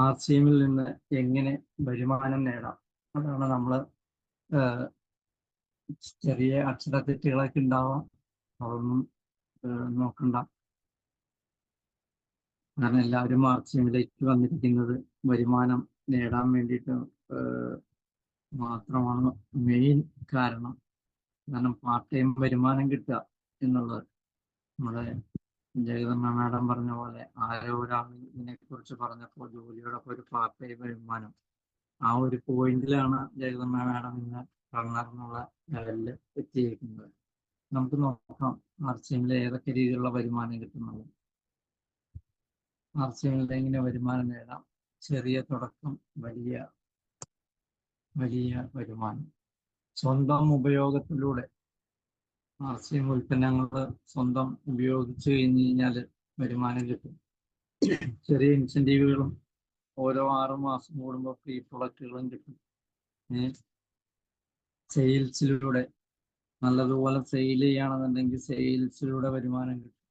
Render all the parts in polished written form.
RCMൽ നിന്ന് എങ്ങനെ വരുമാനം നേടാം? അതാണ് നമ്മൾ ചെറിയ അക്ഷരത്തെറ്റുകളൊക്കെ ഉണ്ടാവാം. അതൊന്നും നോക്കണ്ട. കാരണം എല്ലാവരും RCMലേക്ക് വന്നിരിക്കുന്നത് വരുമാനം നേടാൻ വേണ്ടിയിട്ട് മാത്രമാണ് മെയിൻ കാരണം. കാരണം പാർട്ട് ടൈം വരുമാനം കിട്ടുക എന്നുള്ളത് നമ്മുടെ ജഗദമ്മ മാഡം പറഞ്ഞ പോലെ ആരോ ഒരാൾ ഇതിനെക്കുറിച്ച് പറഞ്ഞപ്പോൾ ജോലിയോടൊപ്പം ഒരു പാർട്ട് ടൈം വരുമാനം, ആ ഒരു പോയിന്റിലാണ് ജഗദമ്മ മാഡം ഇന്ന് റണ്ണർ എന്നുള്ള ലെവലിൽ എത്തിയിരിക്കുന്നത്. നമുക്ക് നോക്കാം RCMൽ ഏതൊക്കെ രീതിയിലുള്ള വരുമാനം കിട്ടുന്നത്. RCMൽ എങ്ങനെ വരുമാനം നേടാം? ചെറിയ തുടക്കം, വലിയ വരുമാനം. സ്വന്തം ഉപയോഗത്തിലൂടെ RCM ഉൽപ്പന്നങ്ങൾ സ്വന്തം ഉപയോഗിച്ച് കഴിഞ്ഞ് കഴിഞ്ഞാൽ വരുമാനം കിട്ടും. ചെറിയ ഇൻസെൻറ്റീവുകളും ഓരോ 6 മാസം കൂടുമ്പോൾ ഫ്രീ പ്രൊഡക്റ്റുകളും കിട്ടും. സെയിൽസിലൂടെ നല്ലതുപോലെ സെയിൽ ചെയ്യുകയാണെന്നുണ്ടെങ്കിൽ സെയിൽസിലൂടെ വരുമാനം കിട്ടും.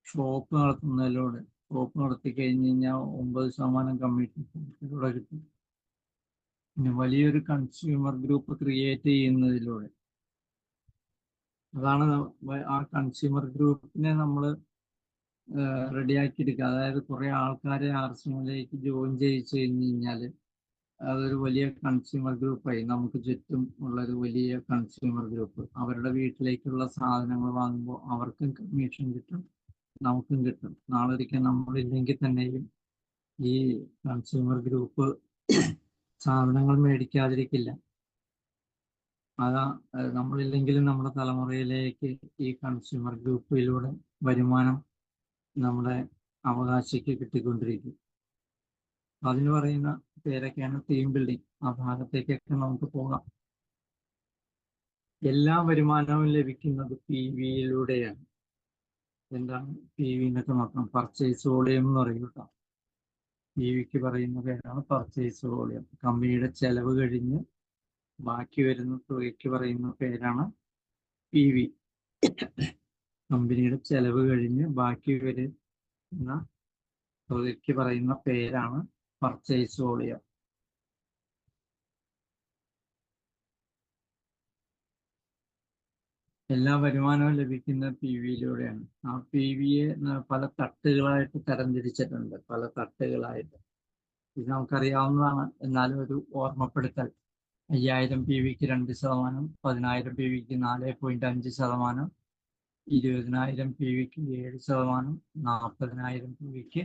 ഷോപ്പ് നടത്തുന്നതിലൂടെ, ഷോപ്പ് നടത്തി കഴിഞ്ഞ് കഴിഞ്ഞാൽ 9% കമ്മീഷനിലൂടെ കിട്ടും. പിന്നെ വലിയൊരു കൺസ്യൂമർ ഗ്രൂപ്പ് ക്രിയേറ്റ് ചെയ്യുന്നതിലൂടെ, അതാണ് ആ കൺസ്യൂമർ ഗ്രൂപ്പിനെ നമ്മൾ റെഡിയാക്കി എടുക്കുക. അതായത് കുറേ ആൾക്കാരെ RCMലേക്ക് ജോയിൻ ചെയ്യിച്ചു കഴിഞ്ഞ് കഴിഞ്ഞാൽ അതൊരു വലിയ കൺസ്യൂമർ ഗ്രൂപ്പായി. നമുക്ക് ചുറ്റും ഉള്ളൊരു വലിയ കൺസ്യൂമർ ഗ്രൂപ്പ്. അവരുടെ വീട്ടിലേക്കുള്ള സാധനങ്ങൾ വാങ്ങുമ്പോൾ അവർക്കും കമ്മീഷൻ കിട്ടും, നമുക്കും കിട്ടും. നാളെ ഒരിക്കൽ നമ്മളില്ലെങ്കിൽ തന്നെയും ഈ കൺസ്യൂമർ ഗ്രൂപ്പ് സാധനങ്ങൾ മേടിക്കാതിരിക്കില്ല. അതാ നമ്മളില്ലെങ്കിലും നമ്മുടെ തലമുറയിലേക്ക് ഈ കൺസ്യൂമർ ഗ്രൂപ്പിലൂടെ വരുമാനം നമ്മുടെ അവകാശിക്ക് കിട്ടിക്കൊണ്ടിരിക്കും. അതിന് പറയുന്ന പേരൊക്കെയാണ് ടീം ബിൽഡിംഗ്. ആ ഭാഗത്തേക്കൊക്കെ നമുക്ക് പോകാം. എല്ലാ വരുമാനവും ലഭിക്കുന്നത് PV-യിലൂടെയാണ്. എന്താണ് PV എന്നൊക്കെ നോക്കാം. പർച്ചേസ് വോളിയം എന്ന് പറയും കേട്ടോ. PVക്ക് പറയുന്ന പേരാണ് പർച്ചേസ് വോളിയം. കമ്പനിയുടെ ചെലവ് കഴിഞ്ഞ് ബാക്കി വരുന്ന തുകയ്ക്ക് പറയുന്ന പേരാണ് PV. കമ്പനിയുടെ ചെലവ് കഴിഞ്ഞ് ബാക്കി വരുന്ന തുകയ്ക്ക് പറയുന്ന പേരാണ് പർച്ചേസ് വോളിയം. എല്ലാ വരുമാനവും ലഭിക്കുന്ന PV-യിലൂടെയാണ്. ആ PV-യെ പല തട്ടുകളായിട്ട് തരംതിരിച്ചിട്ടുണ്ട്. പല തട്ടുകളായിട്ട്. ഇത് നമുക്കറിയാവുന്നതാണ്, എന്നാലും ഒരു ഓർമ്മപ്പെടുത്തൽ. 5000 PV-ക്ക് 2%, 10000 PV-ക്ക് 4.5%, 20000 PV-ക്ക് 7%, 40000 PV-ക്ക്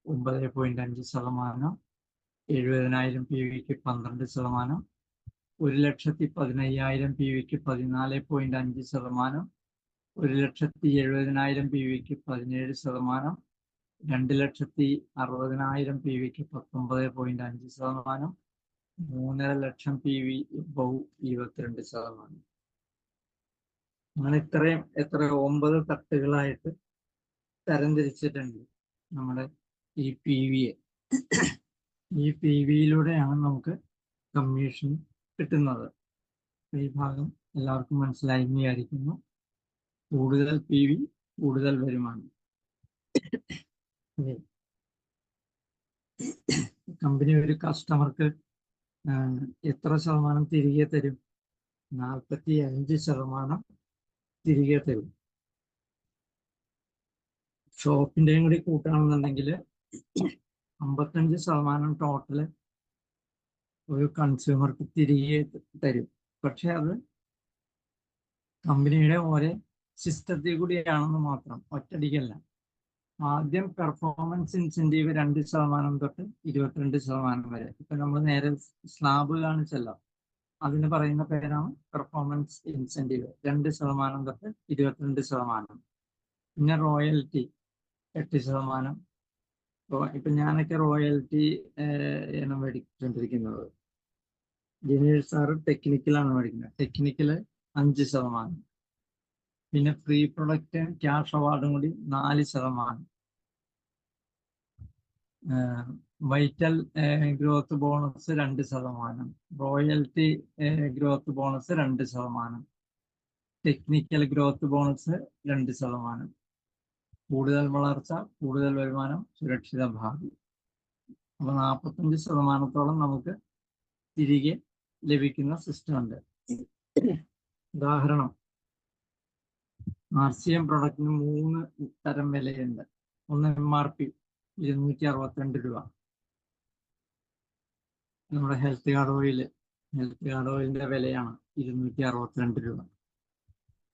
9.5%, 70000 PV-ക്ക് 12%, 1,15,000 PV-ക്ക് 14.5%, 1,70,000 PV-ക്ക് 17%, 2,60,000 PV-ക്ക് 19.5%, 3,00,000 PV എബോവ് 22%. അങ്ങനെ എത്ര 9 തട്ടുകളായിട്ട് തരംതിരിച്ചിട്ടുണ്ട് നമ്മുടെ ഈ PV-യെ. ഈ PV-യിലൂടെയാണ് നമുക്ക് കമ്മീഷൻ കിട്ടുന്നത്. ഈ ഭാഗം എല്ലാവർക്കും മനസ്സിലായി വിചാരിക്കുന്നു. കൂടുതൽ PV, കൂടുതൽ വരുമാനം. കമ്പനി ഒരു കസ്റ്റമർക്ക് എത്ര ശതമാനം തിരികെ തരും? 45% തിരികെ തരും. ഷോപ്പിൻ്റെയും കൂടി കൂട്ടുകയാണെന്നുണ്ടെങ്കിൽ 55% ടോട്ടല് ഒരു കൺസ്യൂമർക്ക് തിരികെ തരും. പക്ഷെ അത് കമ്പനിയുടെ ഓരോ സിസ്റ്റത്തിൽ കൂടിയാണെന്ന് മാത്രം, ഒറ്റയടിക്കല്ല. ആദ്യം പെർഫോമൻസ് ഇൻസെൻറ്റീവ് 2% തൊട്ട് 22% വരെ. ഇപ്പം നമ്മൾ നേരെ സ്ലാബ് കാണിച്ചല്ലോ, അതിന് പറയുന്ന പേരാണ് പെർഫോമൻസ് ഇൻസെൻറ്റീവ്. 2% തൊട്ട് 22%. പിന്നെ റോയൽറ്റി 8%. ഇപ്പം ഞാനൊക്കെ റോയൽറ്റി ആണ് മേടിച്ചുകൊണ്ടിരിക്കുന്നത്. ജെനേഴ്സ് സാറ് ടെക്നിക്കലാണ് മേടിക്കുന്നത്. ടെക്നിക്കൽ 5%. പിന്നെ ഫ്രീ പ്രൊഡക്റ്റ് ക്യാഷ് അവാർഡും കൂടി 4%. Vital growth bonus 2%. Royalty growth bonus 2%. Technical growth bonus 2%. കൂടുതൽ വളർച്ച, കൂടുതൽ വരുമാനം, സുരക്ഷിത ഭാവി. അപ്പോൾ 45% നമുക്ക് തിരികെ ലഭിക്കുന്ന സിസ്റ്റം ഉണ്ട്. ഉദാഹരണം, RCM പ്രൊഡക്റ്റിന് 3 തരം വിലയുണ്ട്. ഒന്ന് MRP 262 രൂപ. നമ്മുടെ ഹെൽത്ത് കാർഡ് ഓയിലിന്റെ വിലയാണ് 262 രൂപ.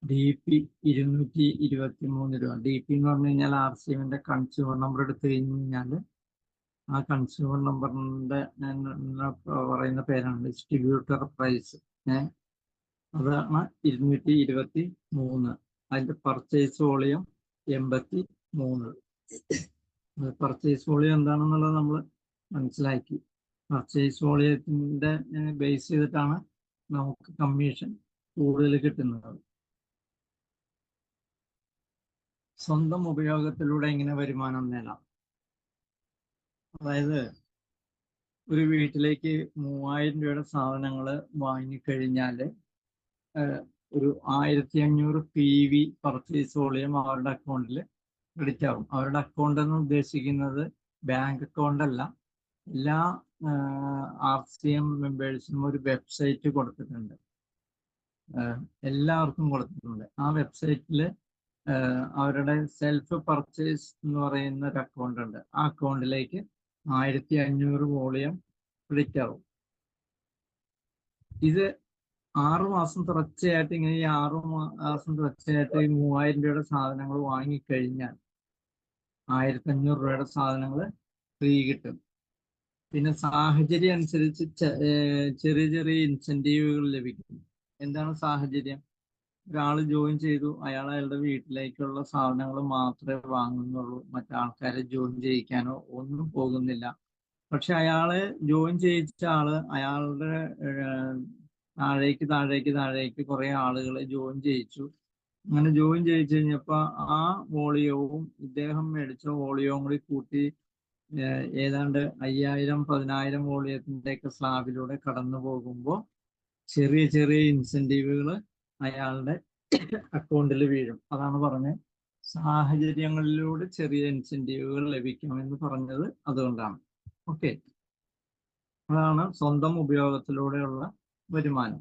DP 223 രൂപ. DP എന്ന് പറഞ്ഞു കഴിഞ്ഞാൽ RCMന്റെ കൺസ്യൂമർ നമ്പർ എടുത്തു കഴിഞ്ഞാൽ ആ കൺസ്യൂമർ നമ്പറിന്റെ പറയുന്ന പേരാണ് ഡിസ്ട്രിബ്യൂട്ടർ പ്രൈസ്. അതാണ് 223. അതിന്റെ പർച്ചേസ് വോളിയം 83. പർച്ചേസ് വോളിയം എന്താണെന്നുള്ളത് നമ്മൾ മനസ്സിലാക്കി. പർച്ചേസ് വോളിയത്തിന്റെ ബേസ് ചെയ്തിട്ടാണ് നമുക്ക് കമ്മീഷൻ കൂടുതൽ കിട്ടുന്നത്. സ്വന്തം ഉപയോഗത്തിലൂടെ എങ്ങനെ വരുമാനം നേടാം? അതായത് ഒരു വീട്ടിലേക്ക് 3000 രൂപയുടെ സാധനങ്ങൾ വാങ്ങിക്കഴിഞ്ഞാൽ ഒരു 1500 PV പർച്ചേസ് വോളിയം അവരുടെ അക്കൗണ്ടിൽ ക്രെഡിറ്റ് ആവും. അവരുടെ അക്കൗണ്ട് എന്ന് ഉദ്ദേശിക്കുന്നത് ബാങ്ക് അക്കൗണ്ട് അല്ല. എല്ലാ RCM മെമ്പേഴ്സിനും ഒരു വെബ്സൈറ്റ് കൊടുത്തിട്ടുണ്ട്, എല്ലാവർക്കും കൊടുത്തിട്ടുണ്ട്. ആ വെബ്സൈറ്റിൽ അവരുടെ സെൽഫ് പർച്ചേസ് എന്ന് പറയുന്ന ഒരു അക്കൗണ്ട് ഉണ്ട്. ആ അക്കൗണ്ടിലേക്ക് 1500 വോളിയം ക്രെഡിറ്റ് ആവും. ഇത് 6 മാസം തുടർച്ചയായിട്ട് ഇങ്ങനെ 6 മാസം തുടർച്ചയായിട്ട് 3000 രൂപയുടെ സാധനങ്ങൾ വാങ്ങിക്കഴിഞ്ഞാൽ 1500 രൂപയുടെ സാധനങ്ങൾ ഫ്രീ കിട്ടും. പിന്നെ സാഹചര്യം അനുസരിച്ച് ചെറിയ ചെറിയ ഇൻസെൻറ്റീവുകൾ ലഭിക്കും. എന്താണ് സാഹചര്യം? ഒരാൾ ജോയിൻ ചെയ്തു, അയാളുടെ വീട്ടിലേക്കുള്ള സാധനങ്ങൾ മാത്രമേ വാങ്ങുന്നുള്ളൂ, മറ്റാൾക്കാരെ ജോയിൻ ചെയ്യിക്കാനോ ഒന്നും പോകുന്നില്ല. പക്ഷെ അയാളെ ജോയിൻ ചെയ്യിച്ച അയാളുടെ താഴേക്ക് കുറെ ആളുകളെ ജോയിൻ ചെയ്യിച്ചു. അങ്ങനെ ജോയിൻ ചെയ്യിച്ചു കഴിഞ്ഞപ്പോൾ ആ വോളിയവും ഇദ്ദേഹം മേടിച്ച വോളിയവും കൂടി കൂട്ടി ഏതാണ്ട് 5000-10000 വോളിയത്തിൻ്റെയൊക്കെ സ്ലാബിലൂടെ കടന്നു പോകുമ്പോൾ ചെറിയ ചെറിയ ഇൻസെൻറ്റീവുകൾ അയാളുടെ അക്കൗണ്ടിൽ വീഴും. അതാണ് പറഞ്ഞത് സാഹചര്യങ്ങളിലൂടെ ചെറിയ ഇൻസെൻറ്റീവുകൾ ലഭിക്കുമെന്ന് പറഞ്ഞത് അതുകൊണ്ടാണ്. ഓക്കെ, അതാണ് സ്വന്തം ഉപയോഗത്തിലൂടെയുള്ള വരുമാനം.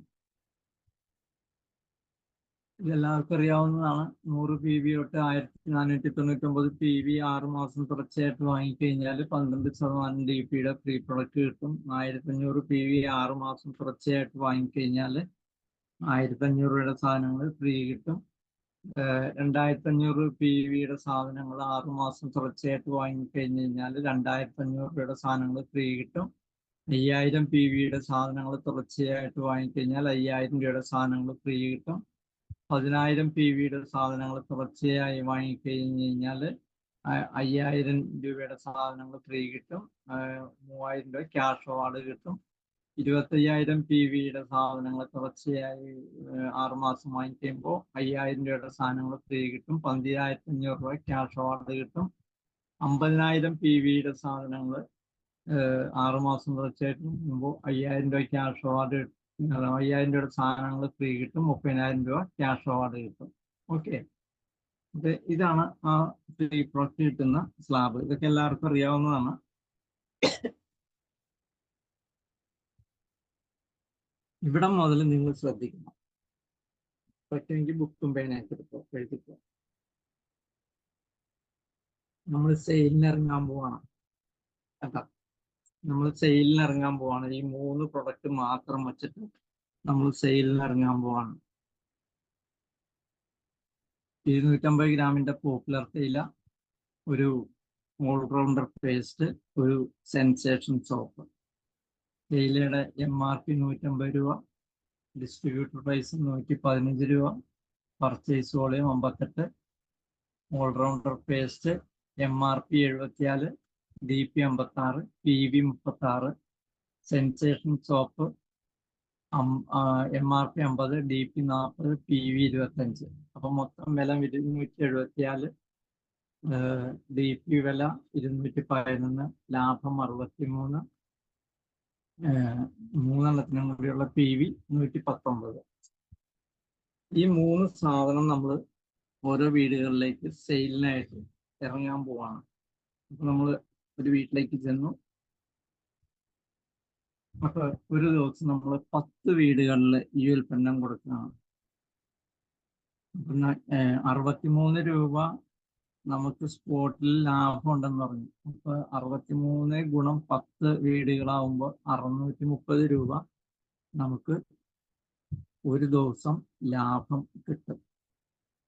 ഇതെല്ലാവർക്കും അറിയാവുന്നതാണ്. 100 PV തൊട്ട് 1499 PV 6 മാസം തുടർച്ചയായിട്ട് വാങ്ങിക്കഴിഞ്ഞാൽ 12% DPയുടെ ഫ്രീ പ്രൊഡക്റ്റ് കിട്ടും. 1500 PV 6 മാസം തുടർച്ചയായിട്ട് വാങ്ങിക്കഴിഞ്ഞാൽ 1500 രൂപയുടെ സാധനങ്ങൾ ഫ്രീ കിട്ടും. 2500 PVയുടെ സാധനങ്ങൾ 6 മാസം തുടർച്ചയായിട്ട് വാങ്ങിക്കഴിഞ്ഞ് കഴിഞ്ഞാൽ 2500 രൂപയുടെ സാധനങ്ങൾ ഫ്രീ കിട്ടും. 5000 PVയുടെ സാധനങ്ങൾ തുടർച്ചയായിട്ട് വാങ്ങിക്കഴിഞ്ഞാൽ 5000 രൂപയുടെ സാധനങ്ങൾ ഫ്രീ കിട്ടും. 10000 PVയുടെ സാധനങ്ങൾ തുടർച്ചയായി വാങ്ങിക്കഴിഞ്ഞ് കഴിഞ്ഞാൽ 5000 രൂപയുടെ സാധനങ്ങൾ ഫ്രീ കിട്ടും. 3000 രൂപ ക്യാഷ് അവാർഡ് കിട്ടും. 25000 PVയുടെ സാധനങ്ങൾ തുടർച്ചയായി 6 മാസം വാങ്ങിക്കുമ്പോൾ 5000 രൂപയുടെ സാധനങ്ങൾ ഫ്രീ കിട്ടും. 15500 രൂപ ക്യാഷ് അവാർഡ് കിട്ടും. 50000 PVയുടെ സാധനങ്ങൾ 6 മാസം തുടർച്ചയായിട്ട് വാങ്ങിക്കുമ്പോൾ 5000 രൂപ ക്യാഷ് അവാർഡ് കിട്ടും. 5000 രൂപയുടെ സാധനങ്ങൾ ഫ്രീ കിട്ടും. 30000 രൂപ ക്യാഷ് അവാർഡ് കിട്ടും. ഓക്കെ, ഇതാണ് ആ ഫ്രീ പ്രൊഡക്റ്റ് കിട്ടുന്ന സ്ലാബ്. ഇതൊക്കെ എല്ലാവർക്കും അറിയാവുന്നതാണ്. ഇവിടെ മുതൽ നിങ്ങൾ ശ്രദ്ധിക്കണം. പറ്റുമെങ്കിൽ ബുക്കും പേനയൊക്കെ എഴുതിക്കോ. നമ്മൾ സെയിലിന് ഇറങ്ങാൻ പോവാണ് കേട്ടോ. നമ്മൾ സെയിലിന് ഇറങ്ങാൻ പോവാണ്. ഈ 3 പ്രൊഡക്റ്റ് മാത്രം വെച്ചിട്ട് നമ്മൾ സെയിലിന് ഇറങ്ങാൻ പോവാണ്. 250 ഗ്രാമിന്റെ പോപ്പുലർ തേയില, ഒരു ഓൾറൗണ്ടർ പേസ്റ്റ്, ഒരു സെൻസേഷൻ സോപ്പ്. തേയിലയുടെ MRP 150 രൂപ, ഡിസ്ട്രിബ്യൂട്ടർ പ്രൈസ് 115 രൂപ, purchase volume 58, allrounder paste MRP 74, DP 56, PV 36, sensation soap MRP 50, DP 40, PV 25. അപ്പം മൊത്തം വില 274, DP വില 211, ലാഭം 63, 3 കൂടിയുള്ള PV 119. ഈ 3 സാധനം നമ്മൾ ഓരോ വീടുകളിലേക്ക് സെയിലിനായിട്ട് ഇറങ്ങാൻ പോവാണ്. അപ്പം നമ്മൾ ഒരു വീട്ടിലേക്ക് ചെന്നു, അപ്പൊ ഒരു ദിവസം നമ്മൾ 10 വീടുകളിൽ ഈ ഉൽപ്പന്നം കൊടുക്കണം. അപ്പം 63 രൂപ നമുക്ക് സ്പോട്ടിൽ ലാഭം ഉണ്ടെന്ന് പറഞ്ഞു. അപ്പൊ 63 ഗുണം 10 വീടുകളാവുമ്പോൾ 630 രൂപ നമുക്ക് ഒരു ദിവസം ലാഭം കിട്ടും.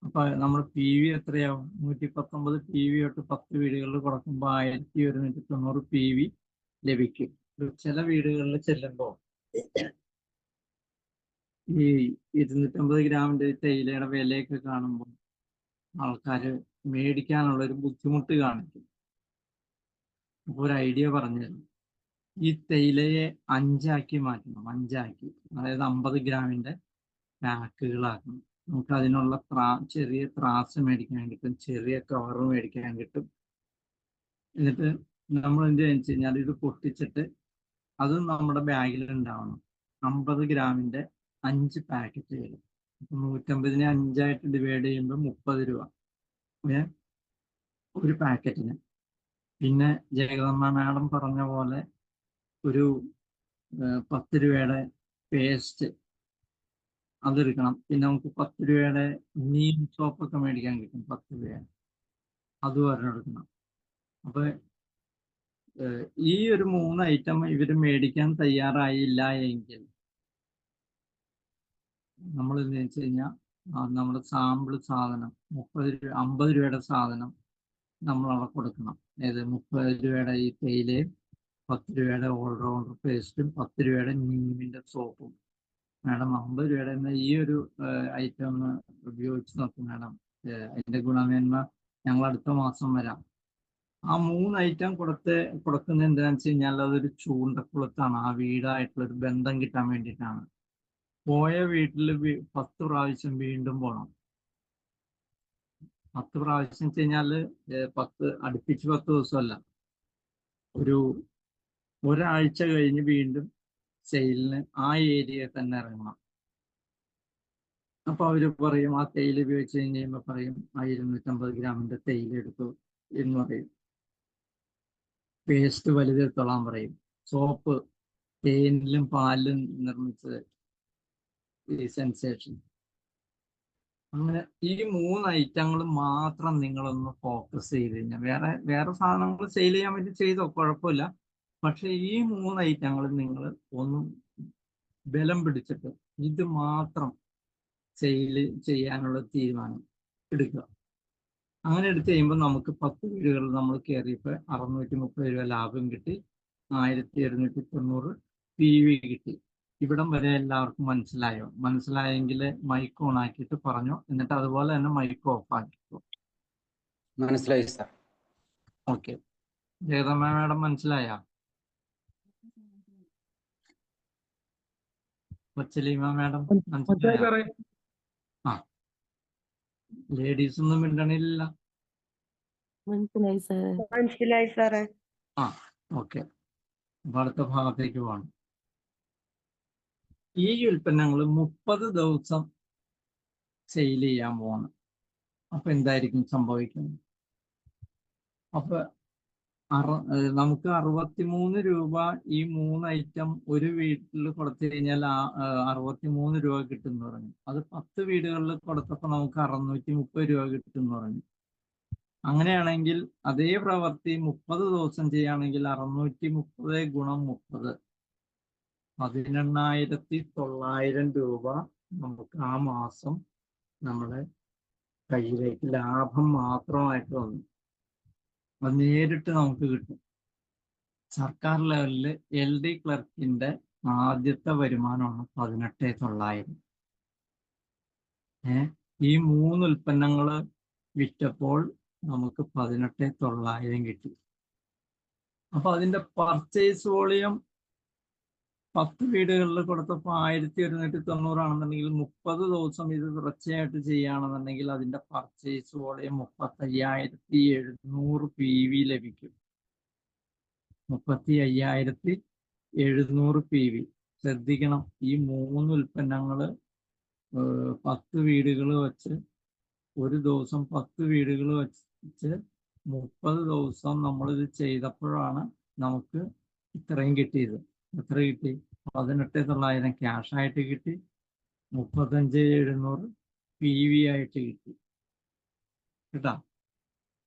അപ്പൊ നമ്മൾ PV എത്രയാവും? 119 PV തൊട്ട് 10 വീടുകളിൽ കൊടുക്കുമ്പോൾ 1190 PV ലഭിക്കും. ചില വീടുകളിൽ ചെല്ലുമ്പോൾ ഈ 250 ഗ്രാമിന്റെ തേയിലയുടെ വിലയൊക്കെ കാണുമ്പോൾ ആൾക്കാർ മേടിക്കാനുള്ള ഒരു ബുദ്ധിമുട്ട് കാണിക്കും. അപ്പോൾ ഒരു ഐഡിയ പറഞ്ഞുതരും. ഈ തേയിലയെ 5 മാറ്റണം. 5 അതായത് 50 ഗ്രാമിന്റെ പാക്കുകളാക്കണം. നമുക്ക് അതിനുള്ള ചെറിയ ത്രാസ് മേടിക്കാൻ കിട്ടും, ചെറിയ കവർ മേടിക്കാൻ കിട്ടും. എന്നിട്ട് നമ്മൾ എന്ത് വെച്ച് കഴിഞ്ഞാൽ ഇത് പൊട്ടിച്ചിട്ട് അത് നമ്മുടെ ബാഗിൽ ഉണ്ടാവണം. 50 ഗ്രാമിന്റെ 5 പാക്കറ്റ് വരും. 150നെ 5 ഡിവൈഡ് ചെയ്യുമ്പോൾ 30 രൂപ ഒരു പാക്കറ്റിന്. പിന്നെ ജയകർമ്മ മാഡം പറഞ്ഞ പോലെ ഒരു 10 രൂപയുടെ പേസ്റ്റ് അതെടുക്കണം. പിന്നെ നമുക്ക് 10 രൂപയുടെ നീം സോപ്പൊക്കെ മേടിക്കാൻ കിട്ടും, 10 രൂപ. അത് ഒരെണ്ണം. അപ്പൊ ഈ ഒരു 3 ഐറ്റം ഇവർ മേടിക്കാൻ തയ്യാറായില്ല എങ്കിൽ നമ്മൾ എന്ന് വെച്ച് കഴിഞ്ഞാൽ നമ്മുടെ സാമ്പിൾ സാധനം 50 രൂപയുടെ സാധനം നമ്മളവിടെ കൊടുക്കണം. ഏത് 30 രൂപയുടെ ഈ തേയിലയും 10 രൂപയുടെ ഓൾറൗണ്ടർ പേസ്റ്റും 10 രൂപയുടെ നീമിന്റെ സോപ്പും. മാഡം 50 രൂപയുടെ ഈ ഒരു ഐറ്റം ഒന്ന് ഉപയോഗിച്ച് നോക്കും മാഡം. അതിന്റെ ഗുണമേന്മ ഞങ്ങൾ അടുത്ത മാസം വരാം. ആ 3 ഐറ്റം കൊടുക്കുന്നത് എന്താണെന്ന് വെച്ച് കഴിഞ്ഞാൽ അതൊരു ചൂണ്ടക്കുളത്താണ്. ആ വീടായിട്ടുള്ളൊരു ബന്ധം കിട്ടാൻ വേണ്ടിയിട്ടാണ്. പോയ വീട്ടിൽ 10 പ്രാവശ്യം വീണ്ടും പോകണം. 10 പ്രാവശ്യം വെച്ച് കഴിഞ്ഞാൽ 10 അടുപ്പിച്ച് 10 ദിവസമല്ല, ഒരാഴ്ച കഴിഞ്ഞ് വീണ്ടും സെയിലിന് ആ ഏരിയയിൽ തന്നെ ഇറങ്ങണം. അപ്പൊ അവര് പറയും ആ തേയില ഉപയോഗിച്ച് കഴിയുമ്പോൾ പറയും 250 ഗ്രാമിന്റെ തേയില എടുത്തു എന്ന് പറയും. പേസ്റ്റ് വലുതെടുത്തോളാൻ പറയും. സോപ്പ് തേനിലും പാലിലും നിർമ്മിച്ചത് ഈ സെൻസേഷൻ. അങ്ങനെ ഈ 3 ഐറ്റങ്ങൾ മാത്രം നിങ്ങളൊന്ന് ഫോക്കസ് ചെയ്ത് കഴിഞ്ഞാൽ വേറെ സാധനങ്ങൾ സെയിൽ ചെയ്യാൻ വേണ്ടി ചെയ്തോ, കുഴപ്പമില്ല. പക്ഷെ ഈ 3 ഐറ്റങ്ങൾ നിങ്ങൾ ഒന്ന് ബലം പിടിച്ചിട്ട് ഇത് മാത്രം സെയിൽ ചെയ്യാനുള്ള തീരുമാനം എടുക്കുക. അങ്ങനെ എടുത്തു കഴിയുമ്പോൾ നമുക്ക് 10 വീടുകളിൽ നമ്മൾ കയറിയപ്പോൾ 630 രൂപ ലാഭം കിട്ടി, 1790 PV കിട്ടി. ഇവിടം വരെ എല്ലാവർക്കും മനസ്സിലായോ? മനസ്സിലായെങ്കിൽ മൈക്ക് ഓൺ ആക്കിയിട്ട് പറഞ്ഞോ, എന്നിട്ട് അതുപോലെ തന്നെ മൈക്ക് ഓഫ് ആക്കിക്കോ. മനസ്സിലായി സാർ. ഓക്കെ. ജയതമ്മ മാഡം മനസ്സിലായ? കൊച്ചലീമ മാഡം മനസ്സിലായ? ആ, ലേഡീസ് ഒന്നും മിണ്ടണില്ല. മനസ്സിലായി സാറേ. ആ, ഓക്കെ. അപ്പൊ അടുത്ത ഭാഗത്തേക്ക് പോകണം. ഈ ഉൽപ്പന്നങ്ങൾ 30 ദിവസം സെയിൽ ചെയ്യാൻ പോകണം. അപ്പൊ എന്തായിരിക്കും സംഭവിക്കുന്നത്? അപ്പൊ നമുക്ക് 63 രൂപ ഈ 3 ഐറ്റം ഒരു വീട്ടിൽ കൊടുത്തു കഴിഞ്ഞാൽ 63 രൂപ കിട്ടും പറഞ്ഞു. അത് 10 വീടുകളിൽ കൊടുത്തപ്പോൾ നമുക്ക് 630 രൂപ കിട്ടും പറഞ്ഞു. അങ്ങനെയാണെങ്കിൽ അതേ പ്രവൃത്തി 30 ദിവസം ചെയ്യുകയാണെങ്കിൽ 630 ഗുണം 30 18,900 രൂപ നമുക്ക് ആ മാസം നമ്മുടെ കയ്യിലേക്ക് ലാഭം മാത്രമായിട്ട് വന്നു. അത് നേരിട്ട് നമുക്ക് കിട്ടും. സർക്കാർ ലെവലിൽ LD ക്ലർക്കിന്റെ ആദ്യത്തെ വരുമാനമാണ് 18,900. ഈ 3 ഉൽപ്പന്നങ്ങൾ വിറ്റപ്പോൾ നമുക്ക് 18,900 കിട്ടി. അപ്പൊ അതിന്റെ പർച്ചേസ് വോളിയം 10 വീടുകളിൽ കൊടുത്തപ്പോൾ 1190 ആണെന്നുണ്ടെങ്കിൽ 30 ദിവസം ഇത് തുടർച്ചയായിട്ട് ചെയ്യുകയാണെന്നുണ്ടെങ്കിൽ അതിന്റെ പർച്ചേസ് വോളിയം 35,700 PV ലഭിക്കും. 35,700 PV. ശ്രദ്ധിക്കണം, ഈ 3 ഉൽപ്പന്നങ്ങൾ 10 വീടുകൾ വെച്ച് ഒരു ദിവസം 10 വീടുകൾ വെച്ച് 30 ദിവസം നമ്മളിത് ചെയ്തപ്പോഴാണ് നമുക്ക് ഇത്രയും കിട്ടിയത്. എത്ര കിട്ടി? 18,900 ക്യാഷ് ആയിട്ട് കിട്ടി, 35,700 PV ആയിട്ട് കിട്ടി കേട്ടാ.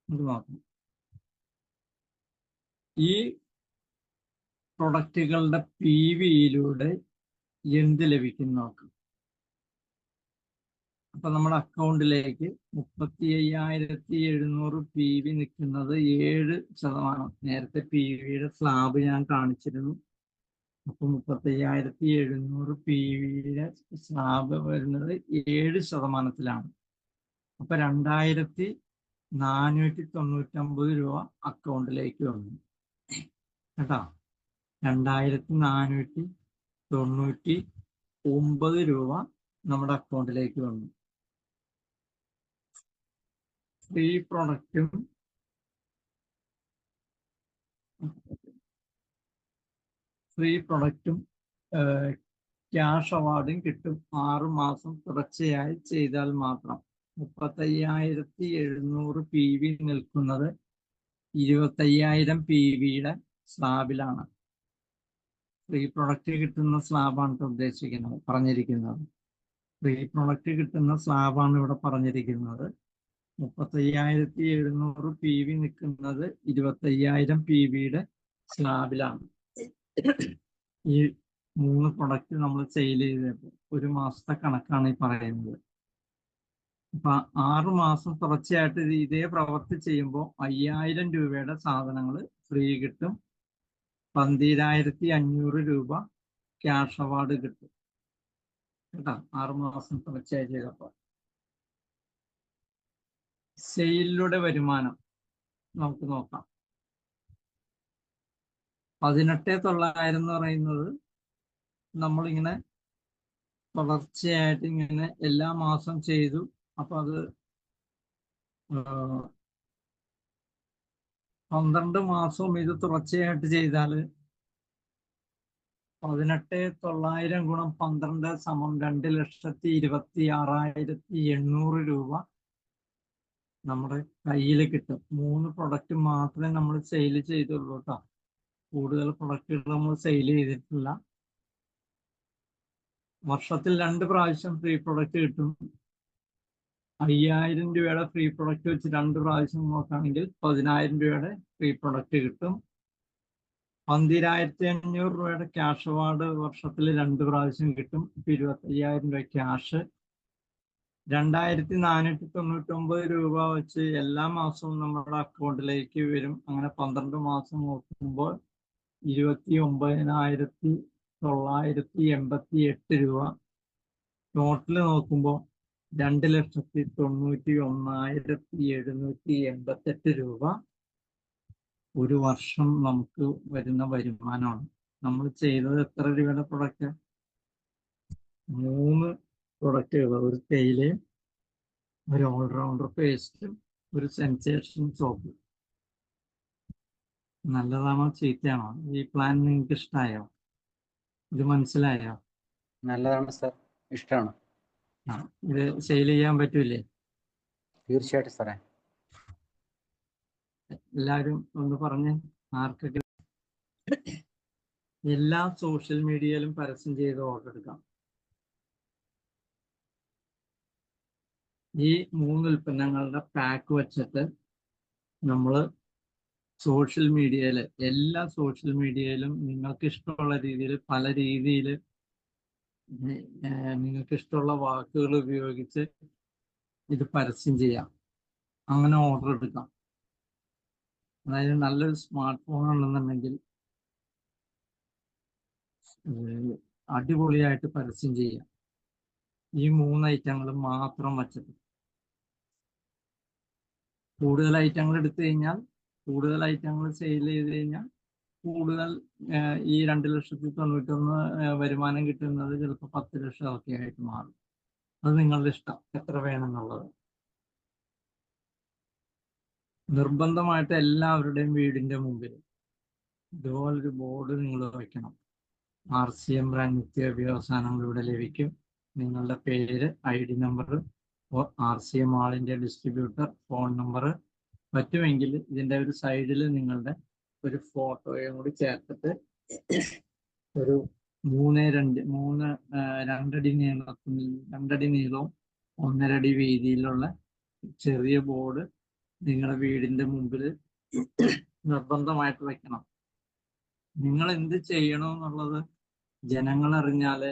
ഇത് നോക്കാം. ഈ പ്രൊഡക്റ്റുകളുടെ PVയിലൂടെ എന്ത് ലഭിക്കും നോക്കാം. അപ്പൊ നമ്മുടെ അക്കൗണ്ടിലേക്ക് 35,700 PV നിൽക്കുന്നത് 7%. നേരത്തെ PVയുടെ സ്ലാബ് ഞാൻ കാണിച്ചിരുന്നു. അപ്പൊ 35,700 PVയുടെ സ്ലാബ് വരുന്നത് 7%. അപ്പൊ 2,499 രൂപ അക്കൗണ്ടിലേക്ക് വന്നു കേട്ടോ. 2,499 രൂപ നമ്മുടെ അക്കൗണ്ടിലേക്ക് വന്നു. ഫ്രീ പ്രൊഡക്റ്റും ക്യാഷ് അവാർഡും കിട്ടും. 6 മാസം തുടർച്ചയായി ചെയ്താൽ മാത്രം. 35,700 PV നിൽക്കുന്നത് 25,000 PVയുടെ സ്ലാബിലാണ്. ഫ്രീ പ്രൊഡക്റ്റ് കിട്ടുന്ന സ്ലാബാണ് ഉദ്ദേശിക്കുന്നത്, പറഞ്ഞിരിക്കുന്നത്. ഫ്രീ പ്രൊഡക്റ്റ് കിട്ടുന്ന സ്ലാബാണ് ഇവിടെ പറഞ്ഞിരിക്കുന്നത്. 35,700 PV നിൽക്കുന്നത് 25,000 PVയുടെ സ്ലാബിലാണ്. ഈ 3 പ്രൊഡക്റ്റ് നമ്മൾ സെയിൽ ചെയ്തപ്പോൾ 1 മാസത്തെ കണക്കാണ് ഈ പറയുന്നത്. അപ്പൊ 6 മാസം തുടർച്ചയായിട്ട് ഇതേ പ്രവൃത്തി ചെയ്യുമ്പോൾ 5,000 രൂപയുടെ സാധനങ്ങൾ ഫ്രീ കിട്ടും. 12,500 രൂപ ക്യാഷ് അവാർഡ് കിട്ടും കേട്ടോ. 6 മാസം തുടർച്ചയായി ചെയ്തപ്പോൾ. സെയിലിലൂടെ വരുമാനം നമുക്ക് നോക്കാം. 18,900 എന്ന് പറയുന്നത് നമ്മളിങ്ങനെ തുടർച്ചയായിട്ട് ഇങ്ങനെ എല്ലാ മാസം ചെയ്തു. അപ്പൊ അത് 12 മാസവും ഇത് തുടർച്ചയായിട്ട് ചെയ്താൽ 18,900 ഗുണം 12 സമം 2,26,800 രൂപ നമ്മുടെ കയ്യിൽ കിട്ടും. 3 പ്രൊഡക്റ്റ് മാത്രമേ നമ്മൾ സെയിൽ ചെയ്തുള്ളൂ കേട്ടോ. കൂടുതൽ പ്രൊഡക്റ്റുകൾ നമ്മൾ സെയിൽ ചെയ്തിട്ടില്ല. വർഷത്തിൽ 2 പ്രാവശ്യം ഫ്രീ പ്രൊഡക്റ്റ് കിട്ടും. 5,000 രൂപയുടെ ഫ്രീ പ്രൊഡക്റ്റ് വെച്ച് 2 പ്രാവശ്യം നോക്കുകയാണെങ്കിൽ 10,000 രൂപയുടെ ഫ്രീ പ്രൊഡക്റ്റ് കിട്ടും. 12,500 രൂപയുടെ ക്യാഷ് അവാർഡ് വർഷത്തിൽ 2 പ്രാവശ്യം കിട്ടും. 25,000 രൂപ ക്യാഷ്. 2,499 രൂപ വെച്ച് എല്ലാ മാസവും നമ്മുടെ അക്കൗണ്ടിലേക്ക് വരും. അങ്ങനെ 12 മാസം നോക്കുമ്പോൾ 29,988 രൂപ. ടോട്ടൽ നോക്കുമ്പോൾ 2,91,788 രൂപ ഒരു വർഷം നമുക്ക് വരുന്ന വരുമാനമാണ്. നമ്മൾ ചെയ്തത് എത്ര രൂപയുടെ പ്രൊഡക്റ്റ്? 3 പ്രൊഡക്റ്റുകൾ. ഒരു തേയിലയും, ഒരു ഓൾറൗണ്ടർ പേസ്റ്റും, ഒരു സെൻസേഷൻ സോപ്പ്. നല്ലതാണോ ചീത്തയാണോ? ഈ പ്ലാൻ നിങ്ങൾക്ക് ഇഷ്ടമായോ? ഇത് മനസ്സിലായോ? നല്ലതാണ് സർ, ഇഷ്ടമാണ്. ഇത് സെയിൽ ചെയ്യാൻ പറ്റൂലേ? തീർച്ചയായിട്ടും സാറേ. എല്ലാവരും ഒന്ന് പറഞ്ഞ്. ആർക്കൊക്കെ എല്ലാ സോഷ്യൽ മീഡിയയിലും പരസ്യം ചെയ്ത് ഓർഡർ എടുക്കാം. ഈ 3 ഉൽപ്പന്നങ്ങളുടെ പാക്ക് വെച്ചിട്ട് നമ്മൾ സോഷ്യൽ മീഡിയയിൽ, എല്ലാ സോഷ്യൽ മീഡിയയിലും നിങ്ങൾക്ക് ഇഷ്ടമുള്ള രീതിയിൽ, പല രീതിയിൽ നിങ്ങൾക്ക് ഇഷ്ടമുള്ള വാക്കുകൾ ഉപയോഗിച്ച് ഇത് പരസ്യം ചെയ്യാം. അങ്ങനെ ഓർഡർ എടുക്കാം. അതായത് നല്ലൊരു സ്മാർട്ട് ഫോൺ ഉണ്ടെന്നുണ്ടെങ്കിൽ അടിപൊളിയായിട്ട് പരസ്യം ചെയ്യാം. ഈ 3 ഐറ്റങ്ങൾ മാത്രം വച്ചിട്ട്. കൂടുതൽ ഐറ്റങ്ങൾ എടുത്തു കഴിഞ്ഞാൽ, കൂടുതൽ ഐറ്റങ്ങൾ സെയിൽ ചെയ്ത് കഴിഞ്ഞാൽ കൂടുതൽ ഈ 2,91,000 വരുമാനം കിട്ടുന്നത് ചിലപ്പോൾ 10 ലക്ഷം ഒക്കെ ആയിട്ട് മാറും. അത് നിങ്ങളുടെ ഇഷ്ടം, എത്ര വേണമെന്നുള്ളത്. നിർബന്ധമായിട്ട് എല്ലാവരുടെയും വീടിന്റെ മുമ്പിൽ ഇതുപോലൊരു ബോർഡ് നിങ്ങൾ വയ്ക്കണം. RCM ബ്രാൻഡ് നിത്യോപയോഗ സാധനങ്ങൾ ഇവിടെ ലഭിക്കും. നിങ്ങളുടെ പേര്, ID നമ്പർ, RCM ആൾ ഇന്ത്യ ഡിസ്ട്രിബ്യൂട്ടർ, ഫോൺ നമ്പർ. പറ്റുമെങ്കിൽ ഇതിൻ്റെ ഒരു സൈഡിൽ നിങ്ങളുടെ ഒരു ഫോട്ടോയും കൂടി ചേർത്തിട്ട് ഒരു 2.2 2 അടി നീളവും 1.5 അടി വീതിയിലുള്ള ചെറിയ ബോർഡ് നിങ്ങളുടെ വീടിന്റെ മുമ്പിൽ നിർബന്ധമായിട്ട് വെക്കണം. നിങ്ങൾ എന്ത് ചെയ്യണമെന്നുള്ളത് ജനങ്ങൾ അറിഞ്ഞാല്,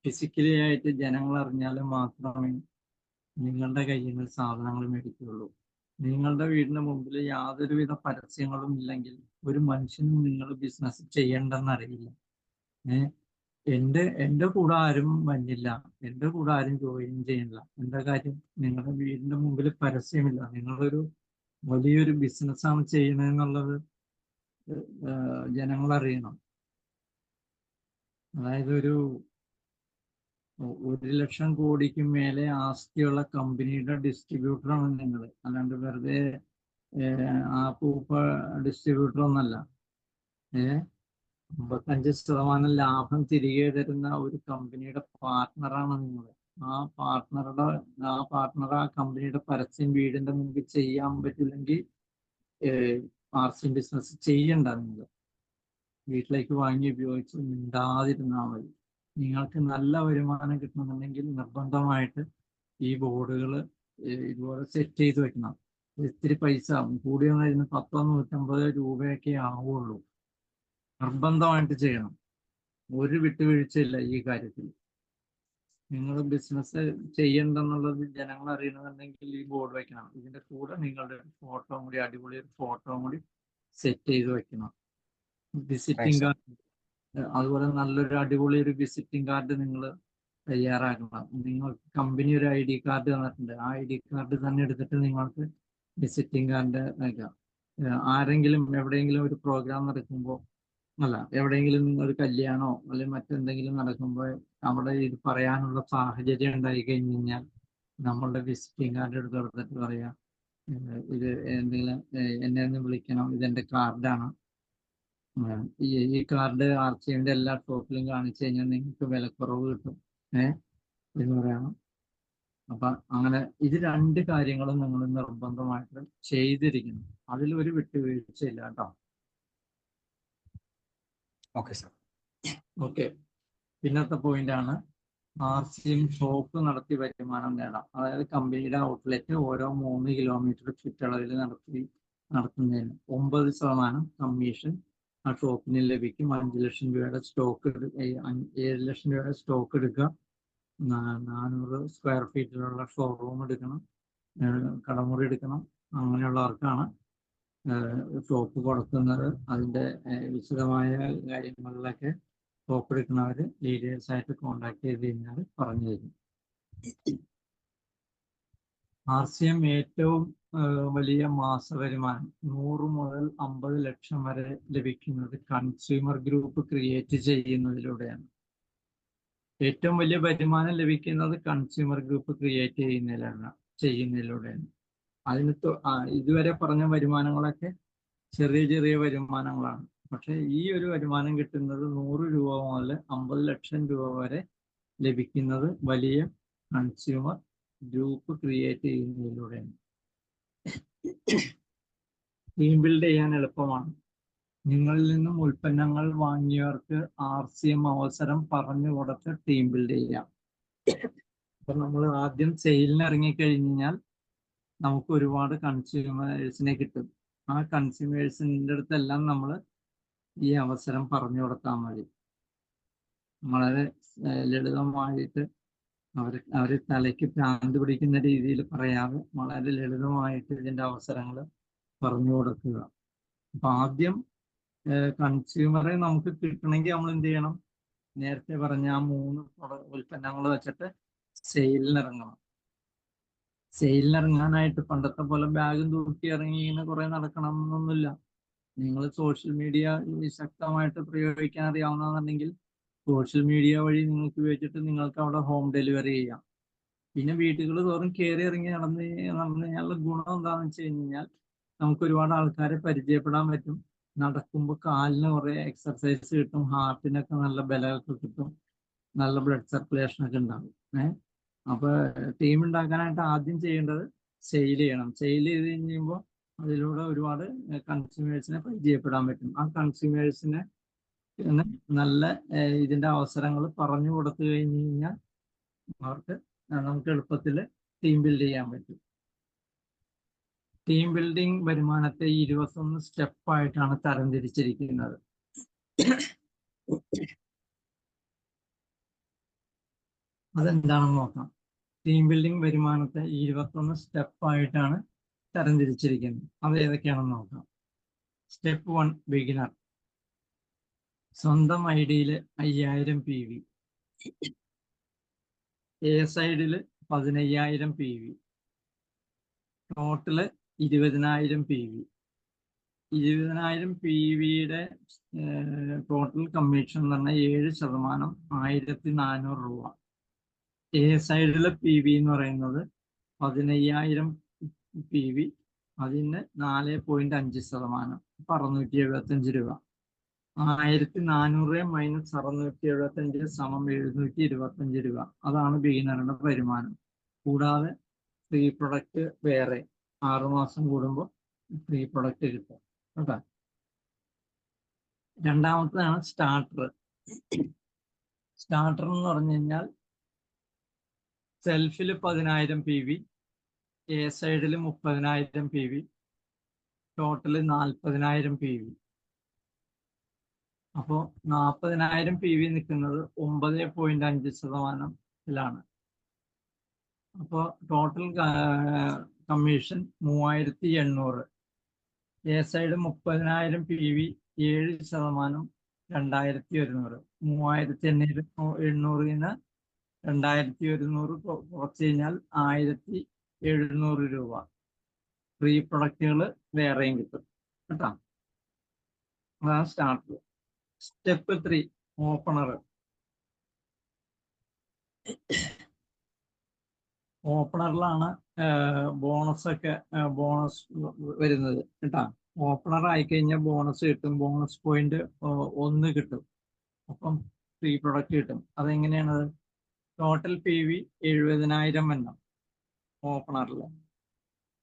ഫിസിക്കലി ആയിട്ട് ജനങ്ങൾ അറിഞ്ഞാൽ മാത്രമേ നിങ്ങളുടെ കയ്യിൽ നിന്ന് സാധനങ്ങൾ മേടിക്കുകയുള്ളൂ. നിങ്ങളുടെ വീടിന് മുമ്പിൽ യാതൊരുവിധ പരസ്യങ്ങളും ഇല്ലെങ്കിൽ ഒരു മനുഷ്യനും നിങ്ങൾ ബിസിനസ് ചെയ്യേണ്ടെന്നറിയില്ല. എൻ്റെ കൂടെ ആരും വന്നില്ല, എൻ്റെ കൂടെ ആരും ജോയിൻ ചെയ്യില്ല. എന്താ കാര്യം? നിങ്ങളുടെ വീടിന്റെ മുമ്പിൽ പരസ്യമില്ല. നിങ്ങളൊരു വലിയൊരു ബിസിനസ്സാണ് ചെയ്യുന്നതെന്നുള്ളത് ജനങ്ങൾ അറിയണം. അതായത് ഒരു 1,00,000 കോടിക്ക് മേലെ ആസ്തിയുള്ള കമ്പനിയുടെ ഡിസ്ട്രിബ്യൂട്ടറാണ് നിങ്ങൾ. അല്ലാണ്ട് വെറുതെ ആ പൂപ്പ ഡിസ്ട്രിബ്യൂട്ടർ ഒന്നല്ല. 55% ലാഭം തിരികെ തരുന്ന ഒരു കമ്പനിയുടെ പാർട്ട്ണറാണ് നിങ്ങൾ. ആ പാർട്ട്ണർ ആ കമ്പനിയുടെ പരസ്യം വീടിന്റെ മുമ്പിൽ ചെയ്യാൻ പറ്റില്ലെങ്കിൽ ആർസിയും ബിസിനസ് ചെയ്യണ്ട. നിങ്ങൾ വീട്ടിലേക്ക് വാങ്ങി ഉപയോഗിച്ച് മിണ്ടാതിരുന്നാൽ മതി. നിങ്ങൾക്ക് നല്ല വരുമാനം കിട്ടണമെന്നുണ്ടെങ്കിൽ നിർബന്ധമായിട്ട് ഈ ബോർഡുകൾ ഇതുപോലെ സെറ്റ് ചെയ്ത് വെക്കണം. ഇത്തിരി പൈസ കൂടി വന്നിരുന്ന് 150 രൂപയൊക്കെ ആവുള്ളൂ. നിർബന്ധമായിട്ട് ചെയ്യണം. ഒരു വിട്ടുവീഴ്ചയില്ല ഈ കാര്യത്തിൽ. നിങ്ങൾ ബിസിനസ് ചെയ്യണ്ടെന്നുള്ളത് ജനങ്ങൾ അറിയണമെന്നുണ്ടെങ്കിൽ ഈ ബോർഡ് വെക്കണം. ഇതിന്റെ കൂടെ നിങ്ങളുടെ ഫോട്ടോ കൂടി, അടിപൊളി ഒരു ഫോട്ടോ കൂടി സെറ്റ് ചെയ്ത് വെക്കണം. വിസിറ്റിംഗ് കാർഡ്, അതുപോലെ നല്ലൊരു അടിപൊളി ഒരു വിസിറ്റിംഗ് കാർഡ് നിങ്ങൾ തയ്യാറാക്കണം. നിങ്ങൾക്ക് കമ്പനി ഒരു ID കാർഡ് തന്നിട്ടുണ്ട്. ആ ID കാർഡ് തന്നെ എടുത്തിട്ട് നിങ്ങൾക്ക് വിസിറ്റിംഗ് കാർഡ് വയ്ക്കാം. ആരെങ്കിലും എവിടെയെങ്കിലും ഒരു പ്രോഗ്രാം നടക്കുമ്പോൾ, എവിടെയെങ്കിലും ഒരു കല്യാണമോ അല്ലെങ്കിൽ മറ്റെന്തെങ്കിലും നടക്കുമ്പോൾ അവിടെ ഇത് പറയാനുള്ള സാഹചര്യം ഉണ്ടായി കഴിഞ്ഞ് കഴിഞ്ഞാൽ നമ്മളുടെ വിസിറ്റിംഗ് കാർഡ് എടുത്തിട്ട് പറയാം, ഇത് എന്തെങ്കിലും എന്നെ ഒന്ന് വിളിക്കണം, ഇതെന്റെ കാർഡാണ്, ഈ കാർഡ് ആർസിയുടെ എല്ലാ ഷോപ്പിലും കാണിച്ചു കഴിഞ്ഞാൽ നിങ്ങൾക്ക് വിലക്കുറവ് കിട്ടും എന്ന് പറയണം. അപ്പൊ അങ്ങനെ ഇത് 2 കാര്യങ്ങളും നിങ്ങൾ നിർബന്ധമായിട്ട് ചെയ്തിരിക്കണം. അതിലൊരു വിട്ടുവീഴ്ചയില്ല കേട്ടോ. Okay sir. ഓക്കെ. പിന്നത്തെ പോയിന്റ് ആണ് ആർസിയും ഷോപ്പ് നടത്തി വരുമാനം നേടാം. അതായത് കമ്പനിയുടെ ഔട്ട്ലെറ്റ് ഓരോ 3 കിലോമീറ്റർ ചുറ്റളവിൽ നടത്തുന്നതിന് 9% കമ്മീഷൻ ആ ഷോപ്പിന് ലഭിക്കും. 5 ലക്ഷം രൂപയുടെ സ്റ്റോക്ക് 7 ലക്ഷം രൂപയുടെ സ്റ്റോക്ക് എടുക്കുക. 400 സ്ക്വയർ ഫീറ്റിലുള്ള ഷോറൂം എടുക്കണം, കടമുറി എടുക്കണം. അങ്ങനെയുള്ളവർക്കാണ് ഷോപ്പ് കൊടുക്കുന്നത്. അതിൻ്റെ വിശദമായ കാര്യങ്ങളിലൊക്കെ ഷോപ്പ് എടുക്കുന്നവർ ഡീറ്റെയിൽസായിട്ട് കോണ്ടാക്ട് ചെയ്ത് കഴിഞ്ഞാൽ പറഞ്ഞു തരും. RCM ഏറ്റവും വലിയ മാസ വരുമാനം 100 മുതൽ 50 ലക്ഷം വരെ ലഭിക്കുന്നത് കൺസ്യൂമർ ഗ്രൂപ്പ് ക്രിയേറ്റ് ചെയ്യുന്നതിലൂടെയാണ്. ഏറ്റവും വലിയ വരുമാനം ലഭിക്കുന്നത് കൺസ്യൂമർ ഗ്രൂപ്പ് ക്രിയേറ്റ് ചെയ്യുന്നതിലൂടെയാണ്. അതിന് ഇതുവരെ പറഞ്ഞ വരുമാനങ്ങളൊക്കെ ചെറിയ ചെറിയ വരുമാനങ്ങളാണ്. പക്ഷെ ഈ ഒരു വരുമാനം കിട്ടുന്നത് 100 രൂപ മുതൽ 50 ലക്ഷം രൂപ വരെ ലഭിക്കുന്നത് വലിയ കൺസ്യൂമർ ഗ്രൂപ്പ് ക്രിയേറ്റ് ചെയ്യുന്നതിലൂടെയാണ്. ടീം ബിൽഡ് ചെയ്യാൻ എളുപ്പമാണ്. നിങ്ങളിൽ നിന്നും ഉൽപ്പന്നങ്ങൾ വാങ്ങിയവർക്ക് RCM അവസരം പറഞ്ഞു കൊടുത്ത് ടീം ബിൽഡ് ചെയ്യാം. അപ്പൊ നമ്മൾ ആദ്യം സെയിലിന് ഇറങ്ങിക്കഴിഞ്ഞാൽ നമുക്ക് ഒരുപാട് കൺസ്യൂമേഴ്സിനെ കിട്ടും. ആ കൺസ്യൂമേഴ്സിൻ്റെ അടുത്തെല്ലാം നമ്മൾ ഈ അവസരം പറഞ്ഞു കൊടുത്താൽ മതി. വളരെ ലളിതമായിട്ട് അവർ തലയ്ക്ക് ഭ്രാന്ത് പിടിക്കുന്ന രീതിയിൽ പറയാതെ വളരെ ലളിതമായിട്ട് ഇതിൻ്റെ അവസരങ്ങൾ പറഞ്ഞു കൊടുക്കുക. അപ്പൊ ആദ്യം കൺസ്യൂമറെ നമുക്ക് കിട്ടണമെങ്കിൽ നമ്മൾ എന്ത് ചെയ്യണം? നേരത്തെ പറഞ്ഞ ആ 3 ഉൽപ്പന്നങ്ങൾ വെച്ചിട്ട് സെയിലിനിറങ്ങണം. സെയിലിനിറങ്ങാനായിട്ട് പണ്ടത്തെ പോലെ ബാഗും തൂക്കി ഇറങ്ങി ഇങ്ങനെ കുറെ നടക്കണം എന്നൊന്നുമില്ല. നിങ്ങൾ സോഷ്യൽ മീഡിയ ശക്തമായിട്ട് പ്രയോഗിക്കാൻ അറിയാവുന്നതെന്നുണ്ടെങ്കിൽ സോഷ്യൽ മീഡിയ വഴി നിങ്ങൾക്ക് ഉപയോഗിച്ചിട്ട് നിങ്ങൾക്ക് അവിടെ ഹോം ഡെലിവറി ചെയ്യാം. പിന്നെ വീടുകൾ തോറും കയറി ഇറങ്ങി നടന്നു കഴിഞ്ഞാലുള്ള ഗുണം എന്താണെന്ന് വെച്ച് കഴിഞ്ഞാൽ നമുക്ക് ഒരുപാട് ആൾക്കാരെ പരിചയപ്പെടാൻ പറ്റും. നടക്കുമ്പോൾ കാലിന് കുറെ എക്സർസൈസ് കിട്ടും, ഹാർട്ടിനൊക്കെ നല്ല ബലമൊക്കെ കിട്ടും, നല്ല ബ്ലഡ് സർക്കുലേഷൻ ഒക്കെ ഉണ്ടാകും. അപ്പൊ ടീം ഉണ്ടാക്കാനായിട്ട് ആദ്യം ചെയ്യേണ്ടത് സെയിൽ ചെയ്യണം. സെയിൽ ചെയ്ത് കഴിയുമ്പോൾ അതിലൂടെ ഒരുപാട് കൺസ്യൂമേഴ്സിനെ പരിചയപ്പെടാൻ പറ്റും. ആ കൺസ്യൂമേഴ്സിനെ നല്ല ഇതിന്റെ അവസരങ്ങൾ പറഞ്ഞു കൊടുത്തു കഴിഞ്ഞു കഴിഞ്ഞാൽ അവർക്ക് നമുക്ക് എളുപ്പത്തിൽ ടീം ബിൽഡ് ചെയ്യാൻ പറ്റും. ടീം ബിൽഡിംഗ് വരുമാനത്തെ 21 സ്റ്റെപ്പായിട്ടാണ് തരംതിരിച്ചിരിക്കുന്നത്. അതെന്താണെന്ന് നോക്കാം. ടീം ബിൽഡിംഗ് വരുമാനത്തെ 21 സ്റ്റെപ്പായിട്ടാണ് തരംതിരിച്ചിരിക്കുന്നത്. അത് ഏതൊക്കെയാണെന്ന് നോക്കാം. Step 1 beginner. സ്വന്തം ഐഡിയിൽ 5000 PV. എ സൈഡിൽ 15000 PV. Total 20000 PV. 20000 PVയുടെ ടോട്ടൽ കമ്മീഷൻ എന്ന് പറഞ്ഞാൽ 7%, 1400 രൂപ. എ സൈഡിലെ PV എന്ന് പറയുന്നത് 15000 PV, അതിന് 4.5%, 675 രൂപ. 1400 മൈനസ് 675 സമം 725 രൂപ. അതാണ് ബിഗിനറുടെ വരുമാനം. കൂടാതെ ഫ്രീ പ്രൊഡക്റ്റ് വേറെ 6 മാസം കൂടുമ്പോൾ ഫ്രീ പ്രൊഡക്റ്റ് കിട്ടും കേട്ടോ. രണ്ടാമത്തേതാണ് സ്റ്റാർട്ടർ. സ്റ്റാർട്ടർ എന്ന് പറഞ്ഞു കഴിഞ്ഞാൽ സെൽഫിൽ 10000 PV, എ സൈഡിൽ 30000 PV, ടോട്ടല് 40000 PV. അപ്പോൾ 40000 PV നിൽക്കുന്നത് 9.5%-ലാണ്. അപ്പോൾ total commission 3800. A side 30000 PV, 7%, 2100. 3800 2100 കുറച്ച് കഴിഞ്ഞാൽ 1700 രൂപ. ഫ്രീ പ്രൊഡക്റ്റുകൾ വേറെയും കിട്ടും കേട്ടോ. അതാണ് സ്റ്റാർട്ടർ. Step 3 opener. ഓപ്പണറിലാണ് ബോണസ് വരുന്നത് കേട്ടോ. ഓപ്പണർ ആയിക്കഴിഞ്ഞാൽ ബോണസ് കിട്ടും. ബോണസ് പോയിന്റ് 1 കിട്ടും. അപ്പം ഫ്രീ പ്രൊഡക്റ്റ് കിട്ടും. അതെങ്ങനെയാണത്? ടോട്ടൽ PV 70000 എണ്ണം ഓപ്പണറിൽ.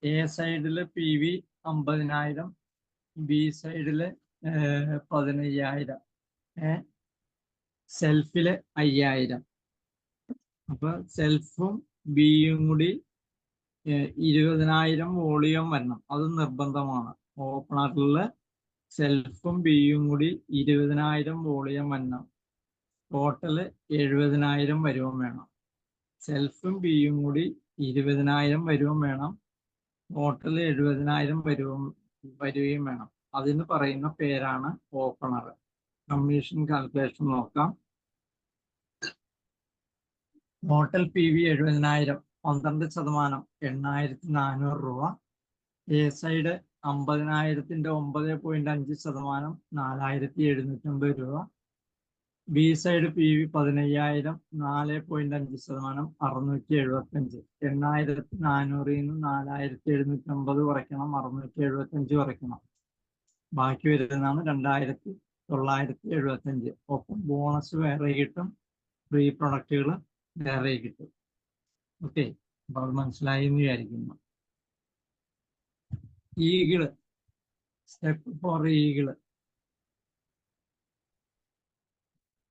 എ സൈഡിൽ PV 50000, ബി സൈഡിൽ 15000, സെൽഫില് 5000. അപ്പൊ സെൽഫും ബിയും കൂടി 20000 വോളിയം വരണം. അത് നിർബന്ധമാണ്. ഓപ്പണറിൽ സെൽഫും ബിയും കൂടി 20000 വോളിയം വരണം. ടോട്ടല് 70000 വരുവും വേണം. സെൽഫും ബിയും കൂടി 20000 വരുവും വേണം. ടോട്ടല് 70000 വരികയും വേണം. അതിന് പറയുന്ന പേരാണ് ഓപ്പണർ. കമ്മീഷൻ കാൽക്കുലേഷൻ നോക്കാം. ടോട്ടൽ PV 70000, 12%, 8400 രൂപ. എ സൈഡ് 50000ന്റെ 9.5%, 4750 രൂപ. B side PV 15000, 4.5%, 675. 8400 4750 കുറയ്ക്കണം, 675 കുറയ്ക്കണം. ബാക്കി വരുന്നതാണ് 2975. ഒപ്പം ബോണസ് വേറെ കിട്ടും, ഫ്രീ പ്രൊഡക്റ്റുകൾ വേറെ കിട്ടും. ഓക്കെ, അപ്പൊ അത് മനസ്സിലായി എന്ന് വിചാരിക്കുന്നു. ഈഗിള്. Step 4 eagle.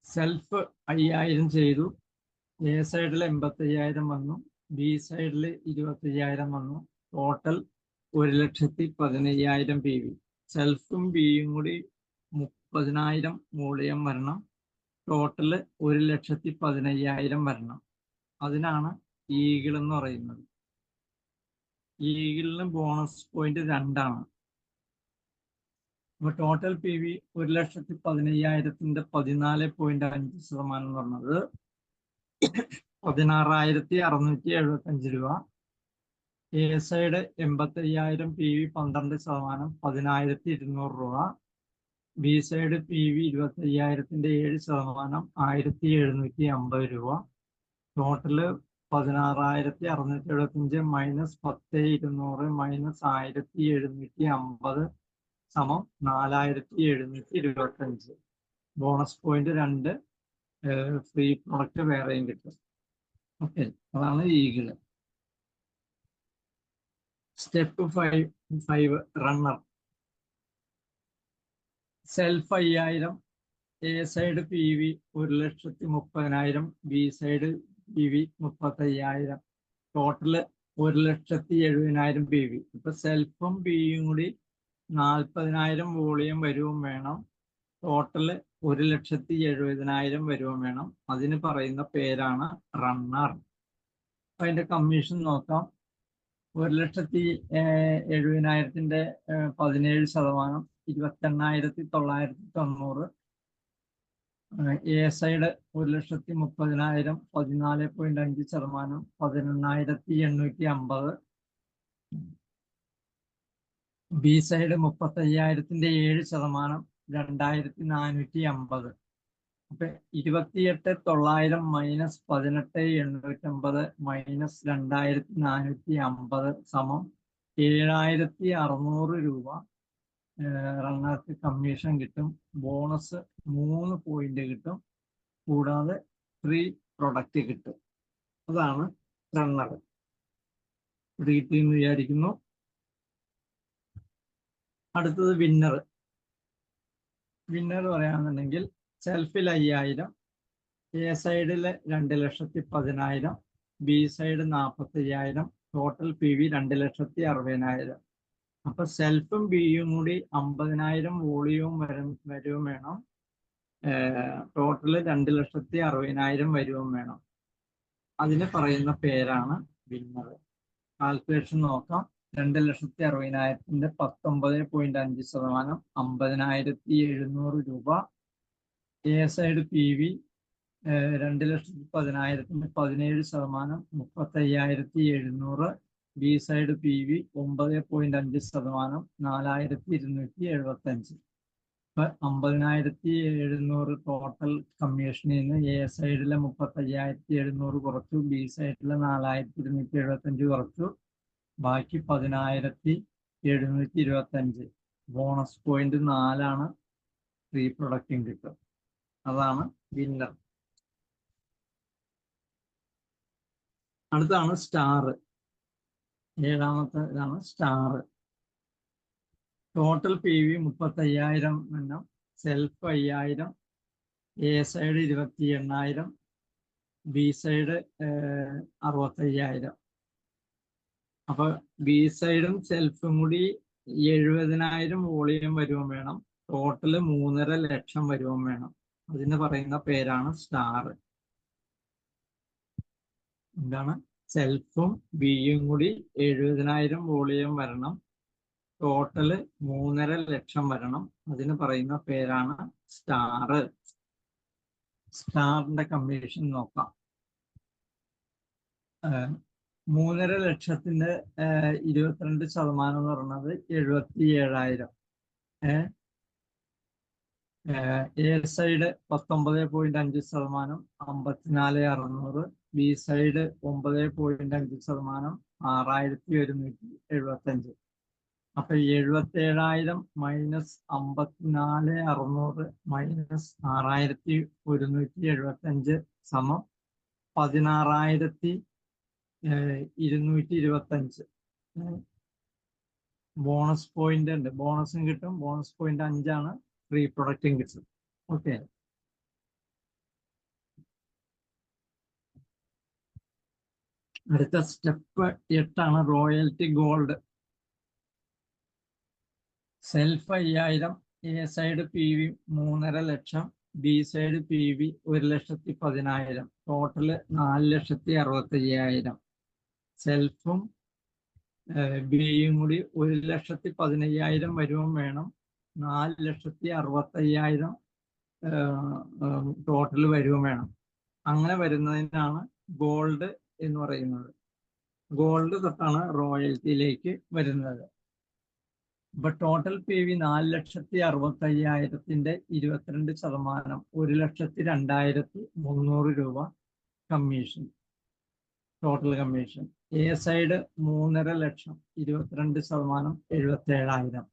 സെൽഫ് 5000 ചെയ്തു. എ സൈഡിൽ 85000 വന്നു, ബി സൈഡിൽ 25000 വന്നു. Total 1,15,000 PV. സെൽഫും ബിയും കൂടി 30000 വോളിയം വരണം. ടോട്ടല് 1,15,000 വരണം. അതിനാണ് ഈഗിൾ എന്ന് പറയുന്നത്. ഈഗിളിന് ബോണസ് പോയിന്റ് 2 ആണ്. അപ്പൊ ടോട്ടൽ PV 1,15,000ന്റെ 14.5% എന്ന് പറഞ്ഞത് 16,675 രൂപ. എ സൈഡ് 85,000 PV, 12%, 10,200 രൂപ. ബി സൈഡ് PV 25,000ന്റെ 7%, 1,750 രൂപ. ടോട്ടല് 16,675 മൈനസ് 10,200 മൈനസ് 1,750 സമം 4,725. ബോണസ് പോയിന്റ് 2, ഫ്രീ പ്രൊഡക്റ്റ് വേറെയും കിട്ടും. ഓക്കെ, അതാണ് eagle. Step 5 runner. Self 5000, A side P V 1,30,000, B side P V 35,000, total 1,70,000 P V. ഇപ്പൊ സെൽഫും പിയും കൂടി 40,000 വോളിയം വരുവും വേണം. ടോട്ടല് 1,70,000 വരുവും വേണം. അതിന് പറയുന്ന പേരാണ് റണ്ണർ. അപ്പൊ അതിന്റെ കമ്മീഷൻ നോക്കാം. 1,70,000 17%, 28,990. A side 1,30,000 14.5%, 18,850. B side 35,000 7%, 2,450. അപ്പൊ 28,900 മൈനസ് 18,850 മൈനസ് 2,450 സമം 7,600 രൂപ റണ്ണർക്ക് കമ്മീഷൻ കിട്ടും. ബോണസ് 3 പോയിന്റ് കിട്ടും. കൂടാതെ ഫ്രീ പ്രൊഡക്റ്റ് കിട്ടും. അതാണ് റണ്ണർ. കിട്ടിയെന്ന് വിചാരിക്കുന്നു. അടുത്തത് വിന്നർ. വിന്നർ പറയാന്നുണ്ടെങ്കിൽ സെൽഫിൽ 5,000, എ സൈഡില് 2,10,000, B side 45,000, total P V 2,60,000. അപ്പൊ സെൽഫും ബിയും കൂടി 50,000 വോളിയവും വരുവും വേണം. ടോട്ടല് 2,60,000 വരുവും വേണം. അതിന് പറയുന്ന പേരാണ് വിന്നർ. കാൽക്കുലേഷൻ നോക്കാം. 2,60,000 19.5%, 50,700 രൂപ. A side P V 2,10,000 17%, 35,700. B side P V 9.5%, 4,275. 50,700 total കമ്മീഷനിൽ നിന്ന് എ സൈഡിലെ 35,700 കുറച്ചു, ബി സൈഡിലെ 4,275 കുറച്ചു, ബാക്കി 10,725. ബോണസ് പോയിന്റ് 4 ഫ്രീ പ്രൊഡക്റ്റും കിട്ടും. അതാണ് വിന്നർ. അടുത്താണ് സ്റ്റാർ. 7ാമത്തെ ഇതാണ് സ്റ്റാർ. ടോട്ടൽ പി വി 35,000 എണ്ണം, self 5,000, A side 28,000, B side 65,000. അപ്പൊ ബി സൈഡും സെൽഫും കൂടി 70,000 വോളിയം വരുവും വേണം. ടോട്ടല് 3.5 ലക്ഷം വരുവും വേണം. അതിന് പറയുന്ന പേരാണ് സ്റ്റാർ. എന്താണ്? സെൽഫും ബിയും കൂടി 70,000 വോളിയം വരണം. ടോട്ടല് 3.5 ലക്ഷം വരണം. അതിന് പറയുന്ന പേരാണ് സ്റ്റാർ. സ്റ്റാറിന്റെ കമ്മീഷൻ നോക്കാം. 3.5 ലക്ഷത്തിന്റെ 22% എന്ന് പറയുന്നത് 77,000. A side 19.5%, 54,600. B side 9.5%, 6,175. അപ്പൊ 77,000 മൈനസ് 54,600 മൈനസ് 6,175 സമം 16,225. ബോണസ് പോയിന്റ് ഉണ്ട്. ബോണസും കിട്ടും. ബോണസ് പോയിന്റ് 5 ഫ്രീ പ്രൊഡക്റ്റും കിട്ടും. ഓക്കെ. അടുത്ത step 8 royalty gold. Self 5,000, A side P V 3.5 lakh, B side P V 1,10,000, total 4,65,000. സെൽഫും ബിയും കൂടി 1,15,000 വരുവും വേണം. 4,65,000 ടോട്ടൽ വരുവും വേണം. അങ്ങനെ വരുന്നതിനാണ് ഗോൾഡ് എന്ന് പറയുന്നത്. ഗോൾഡ് തൊട്ടാണ് റോയൽറ്റിയിലേക്ക് വരുന്നത്. ഇപ്പൊ ടോട്ടൽ പി വി 4,65,000 22%, 1,02,300 രൂപ commission. Total commission. A side 3.5 lakh 22%, 77,000.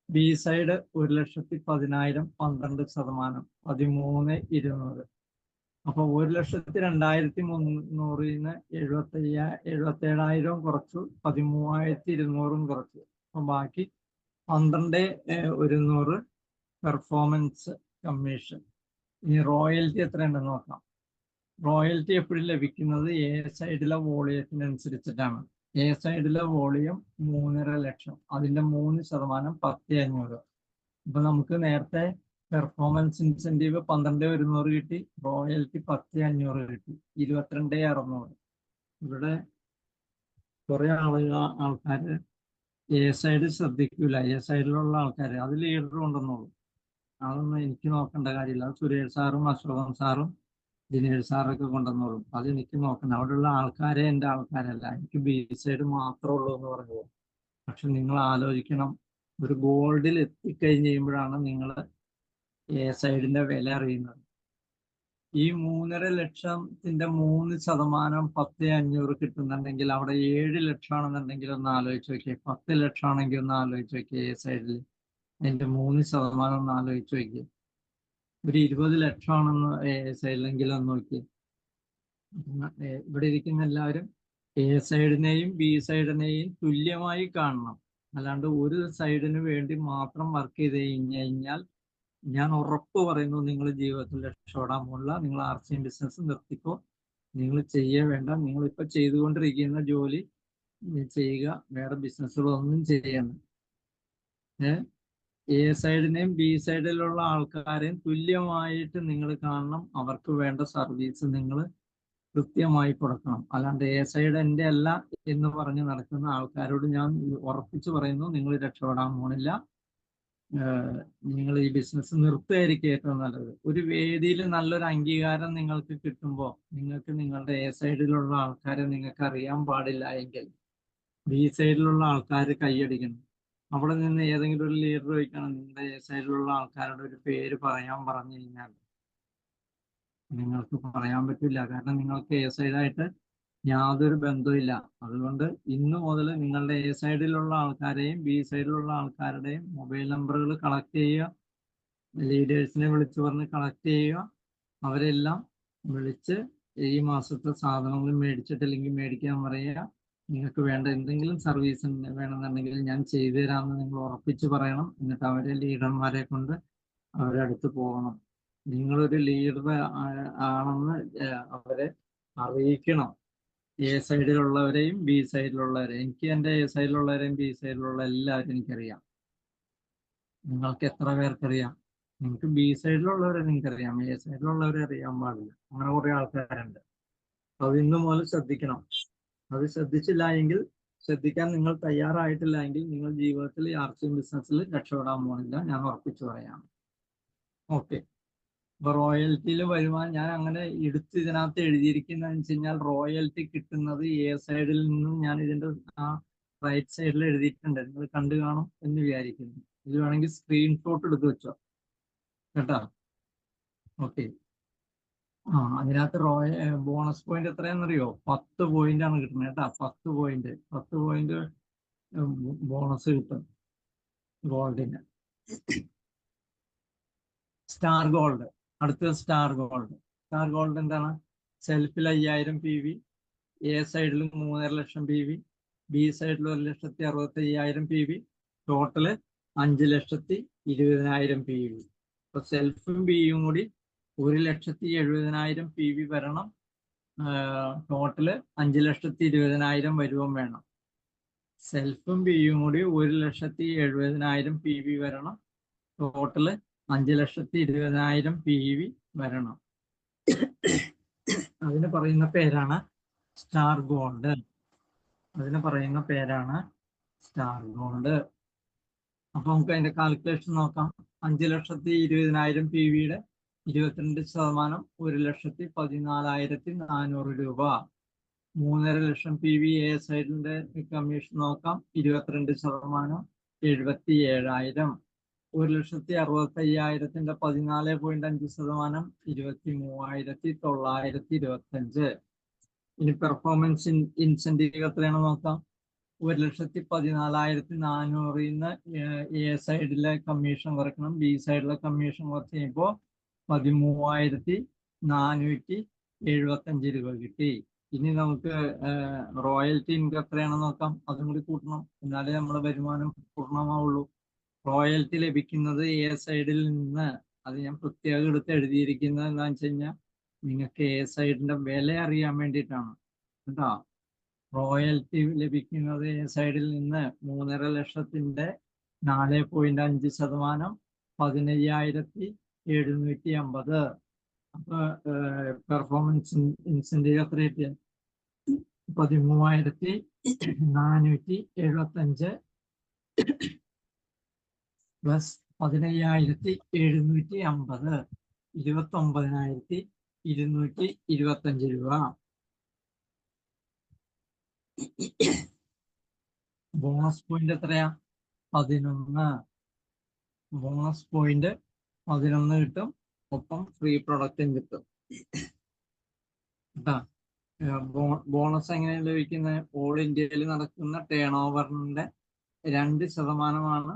B side 1,10,000 12%, 13,200. അപ്പൊ 1,02,300 77,000 കുറച്ചു, 13,200 കുറച്ചു. അപ്പൊ ബാക്കി 12,100 പെർഫോമൻസ് കമ്മീഷൻ. ഇനി റോയൽറ്റി എത്രയുണ്ടെന്ന് നോക്കാം. റോയൽറ്റി എപ്പോഴും ലഭിക്കുന്നത് എ സൈഡിലെ വോളിയത്തിനനുസരിച്ചിട്ടാണ്. എ സൈഡിലെ വോളിയം 3.5 ലക്ഷം, അതിന്റെ 3% 10,500. ഇപ്പൊ നമുക്ക് നേരത്തെ പെർഫോമൻസ് ഇൻസെന്റീവ് 12,100 കിട്ടി, റോയൽറ്റി 10,500 കിട്ടി, 22,600. ഇവിടെ കുറെ ആൾക്കാര് എ സൈഡ് ശ്രദ്ധിക്കൂല. എ സൈഡിലുള്ള ആൾക്കാര് അത് ലീഡർ കൊണ്ടുവന്നോളൂ, അതൊന്നും എനിക്ക് നോക്കേണ്ട കാര്യമില്ല. അത് സുരേഷ് സാറും അശോകൻ സാറും ദിനേഷ് സാറൊക്കെ കൊണ്ടുവന്നോളും. അത് എനിക്ക് നോക്കണം. അവിടെയുള്ള ആൾക്കാരെ എൻ്റെ ആൾക്കാരല്ല, എനിക്ക് ബി സൈഡ് മാത്രമേ ഉള്ളൂ എന്ന് പറഞ്ഞു. പക്ഷെ നിങ്ങൾ ആലോചിക്കണം, ഒരു ഗോൾഡിൽ എത്തിക്കഴിഞ്ഞ് കഴിയുമ്പോഴാണ് നിങ്ങൾ എ സൈഡിന്റെ വില അറിയുന്നത്. ഈ 3.5 ലക്ഷത്തിന്റെ 3% 10,500 കിട്ടുന്നുണ്ടെങ്കിൽ അവിടെ 7 ലക്ഷമാണെന്നുണ്ടെങ്കിൽ ഒന്ന് ആലോചിച്ച് നോക്കിയേ. 10 ലക്ഷമാണെങ്കിൽ ഒന്ന് ആലോചിച്ച് നോക്കിയേ. എ സൈഡിൽ അതിന്റെ 3% ഒന്ന് ആലോചിച്ച് നോക്കിയേ. ഒരു 20 ലക്ഷമാണെന്ന് എ സൈഡിലെങ്കിലും ഒന്ന് നോക്കി. ഇവിടെ ഇരിക്കുന്ന എല്ലാവരും എ സൈഡിനെയും ബി സൈഡിനെയും തുല്യമായി കാണണം. അല്ലാണ്ട് ഒരു സൈഡിന് വേണ്ടി മാത്രം വർക്ക് ചെയ്ത് കഴിഞ്ഞാൽ ഞാൻ ഉറപ്പ് പറയുന്നു, നിങ്ങൾ ജീവിതത്തിൽ രക്ഷപ്പെടാൻ പോകില്ല. നിങ്ങൾ ആർസിയും ബിസിനസ് നിർത്തിക്കോ. നിങ്ങൾ വേണ്ട. നിങ്ങൾ ഇപ്പൊ ചെയ്തുകൊണ്ടിരിക്കുന്ന ജോലി ചെയ്യുക, വേറെ ബിസിനസ്സുകളൊന്നും ചെയ്യണ്ട. എ സൈഡിനെയും ബി സൈഡിലുള്ള ആൾക്കാരെയും തുല്യമായിട്ട് നിങ്ങൾ കാണണം. അവർക്ക് വേണ്ട സർവീസ് നിങ്ങൾ കൃത്യമായി കൊടുക്കണം. അല്ലാണ്ട് എ സൈഡ് എൻ്റെ അല്ല എന്ന് പറഞ്ഞ് നടക്കുന്ന ആൾക്കാരോട് ഞാൻ ഉറപ്പിച്ചു പറയുന്നു, നിങ്ങൾ രക്ഷപ്പെടാൻ പോണില്ല. നിങ്ങൾ ഈ ബിസിനസ് നിർത്തുകയായിരിക്കും ഏറ്റവും നല്ലത്. ഒരു വേദിയിൽ നല്ലൊരു അംഗീകാരം നിങ്ങൾക്ക് കിട്ടുമ്പോൾ നിങ്ങൾക്ക് നിങ്ങളുടെ എ സൈഡിലുള്ള ആൾക്കാരെ നിങ്ങൾക്ക് അറിയാൻ പാടില്ല എങ്കിൽ ബി സൈഡിലുള്ള ആൾക്കാർ കൈയടിക്കണം. അവിടെ നിന്ന് ഏതെങ്കിലും ഒരു ലീഡർ ചോദിക്കണം, നിങ്ങളുടെ എ സൈഡിലുള്ള ആൾക്കാരുടെ ഒരു പേര് പറയാൻ പറഞ്ഞു കഴിഞ്ഞാൽ നിങ്ങൾക്ക് പറയാൻ പറ്റില്ല. കാരണം നിങ്ങൾക്ക് എ സൈഡായിട്ട് യാതൊരു ബന്ധവുമില്ല. അതുകൊണ്ട് ഇന്ന് മുതൽ നിങ്ങളുടെ എ സൈഡിലുള്ള ആൾക്കാരെയും ബി സൈഡിലുള്ള ആൾക്കാരുടെയും മൊബൈൽ നമ്പറുകൾ കളക്ട് ചെയ്യുക, ലീഡേഴ്സിനെ വിളിച്ചു പറഞ്ഞ് കളക്ട് ചെയ്യുക. അവരെല്ലാം വിളിച്ച് ഈ മാസത്തെ സാധനങ്ങൾ മേടിച്ചിട്ടില്ലെങ്കിൽ മേടിക്കാൻ പറയുക. നിങ്ങൾക്ക് വേണ്ട എന്തെങ്കിലും സർവീസ് വേണമെന്നുണ്ടെങ്കിൽ ഞാൻ ചെയ്തു തരാമെന്ന് നിങ്ങൾ ഉറപ്പിച്ച് പറയണം. എന്നിട്ട് അവരെ ലീഡർമാരെ കൊണ്ട് അവരുടെ അടുത്ത് പോകണം. നിങ്ങളൊരു ലീഡർ ആണെന്ന് അവരെ അറിയിക്കണം. എ സൈഡിലുള്ളവരെയും ബി സൈഡിലുള്ളവരെയും. എനിക്ക് എൻ്റെ എ സൈഡിലുള്ളവരെയും ബി സൈഡിലുള്ള എല്ലാവരും എനിക്കറിയാം. നിങ്ങൾക്ക് എത്ര പേർക്കറിയാം? നിങ്ങൾക്ക് ബി സൈഡിലുള്ളവരെ നിങ്ങൾക്കറിയാം, എ സൈഡിലുള്ളവരെ അറിയാൻ പാടില്ല. അങ്ങനെ കുറെ ആൾക്കാരുണ്ട്. അത് ഇന്നു മുതൽ ശ്രദ്ധിക്കണം. അത് ശ്രദ്ധിച്ചില്ല എങ്കിൽ, ശ്രദ്ധിക്കാൻ നിങ്ങൾ തയ്യാറായിട്ടില്ല എങ്കിൽ നിങ്ങൾ ജീവിതത്തിൽ ആർസിയും ബിസിനസ്സിൽ രക്ഷപ്പെടാൻ പോകുന്നില്ല, ഞാൻ ഉറപ്പിച്ചു പറയാം. ഓക്കെ. അപ്പൊ റോയൽറ്റിയിൽ വരുമാനം ഞാൻ അങ്ങനെ എടുത്ത് ഇതിനകത്ത് എഴുതിയിരിക്കുന്നതെന്ന് വെച്ച് കഴിഞ്ഞാൽ, റോയൽറ്റി കിട്ടുന്നത് എ സൈഡിൽ നിന്നും ഞാൻ ഇതിന്റെ ആ റൈറ്റ് സൈഡിൽ എഴുതിയിട്ടുണ്ട്. നിങ്ങൾ കണ്ടു കാണും എന്ന് വിചാരിക്കുന്നു. ഇത് വേണമെങ്കിൽ സ്ക്രീൻഷോട്ട് എടുത്ത് വെച്ചോ കേട്ടോ. ഓക്കെ. അതിനകത്ത് ബോണസ് പോയിന്റ് എത്രയാണെന്നറിയോ? 10 പോയിന്റ് ആണ് കിട്ടുന്നത് കേട്ടോ. 10 പോയിന്റ് ബോണസ് കിട്ടും ഗോൾഡിന്. Star gold. അടുത്ത സ്റ്റാർ ഗോൾഡ് എന്താണ്? സെൽഫിൽ 5,000 PV, എ സൈഡിൽ 3.5 ലക്ഷം PV, ബി സൈഡിൽ 1,65,000 PV, ടോട്ടല് 5,20,000 PV. അപ്പൊ സെൽഫും ബിയും കൂടി 1,70,70,000 PV വരണം. ടോട്ടല് 5,20,000 വരുവം വേണം. സെൽഫും ബിയും കൂടി 1,70,70,000 PV വരണം. ടോട്ടല് 5,20,000 PV വരണം. അതിന് പറയുന്ന പേരാണ് സ്റ്റാർ ഗോൾഡ്. അപ്പൊ നമുക്ക് അതിന്റെ കാൽക്കുലേഷൻ നോക്കാം. 5,20,000 PV-യുടെ 22% 1,14,400 രൂപ. 3.5 ലക്ഷം PV എ സൈഡിന്റെ കമ്മീഷൻ നോക്കാം. 22% 77,000. 1,65,000-ന്റെ 14.5% 23,925. ഇനി പെർഫോമൻസ് ഇൻസെന്റീവ് എത്രയാണ് നോക്കാം. 1,14,400-ന്ന് എ സൈഡിലെ കമ്മീഷൻ കുറയ്ക്കണം. ബി സൈഡിലെ കമ്മീഷൻ കുറച്ച് കഴിയുമ്പോൾ 13,475 രൂപ കിട്ടി. ഇനി നമുക്ക് റോയൽറ്റി ഇൻകം എത്രയാണെന്ന് നോക്കാം. അതും കൂടി കൂട്ടണം, എന്നാലേ നമ്മുടെ വരുമാനം പൂർണ്ണമാവുള്ളൂ. റോയൽറ്റി ലഭിക്കുന്നത് എ സൈഡിൽ നിന്ന് അത് ഞാൻ പ്രത്യേകം എടുത്ത് എഴുതിയിരിക്കുന്നത് എന്താണെന്ന് വെച്ച് കഴിഞ്ഞാൽ നിങ്ങൾക്ക് എ സൈഡിന്റെ വില അറിയാൻ വേണ്ടിയിട്ടാണ് കേട്ടോ. റോയൽറ്റി ലഭിക്കുന്നത് എ സൈഡിൽ നിന്ന് 3.5 ലക്ഷത്തിന്റെ 4.5%, 15,750. അപ്പൊ പെർഫോമൻസ് ഇൻസെന്റീവ് എത്ര കിട്ടിയ 13,475 പ്ലസ് 15,750 29,225 രൂപ. ബോണസ് പോയിന്റ് എത്രയാ? 11. ബോണസ് പോയിന്റ് 11 കിട്ടും. ഒപ്പം ഫ്രീ പ്രൊഡക്റ്റും കിട്ടും കേട്ടാ. ബോണസ് എങ്ങനെയാണ് ലഭിക്കുന്നത്? ഓൾ ഇന്ത്യയിൽ നടക്കുന്ന ടേൺ ഓവറിന്റെ 2%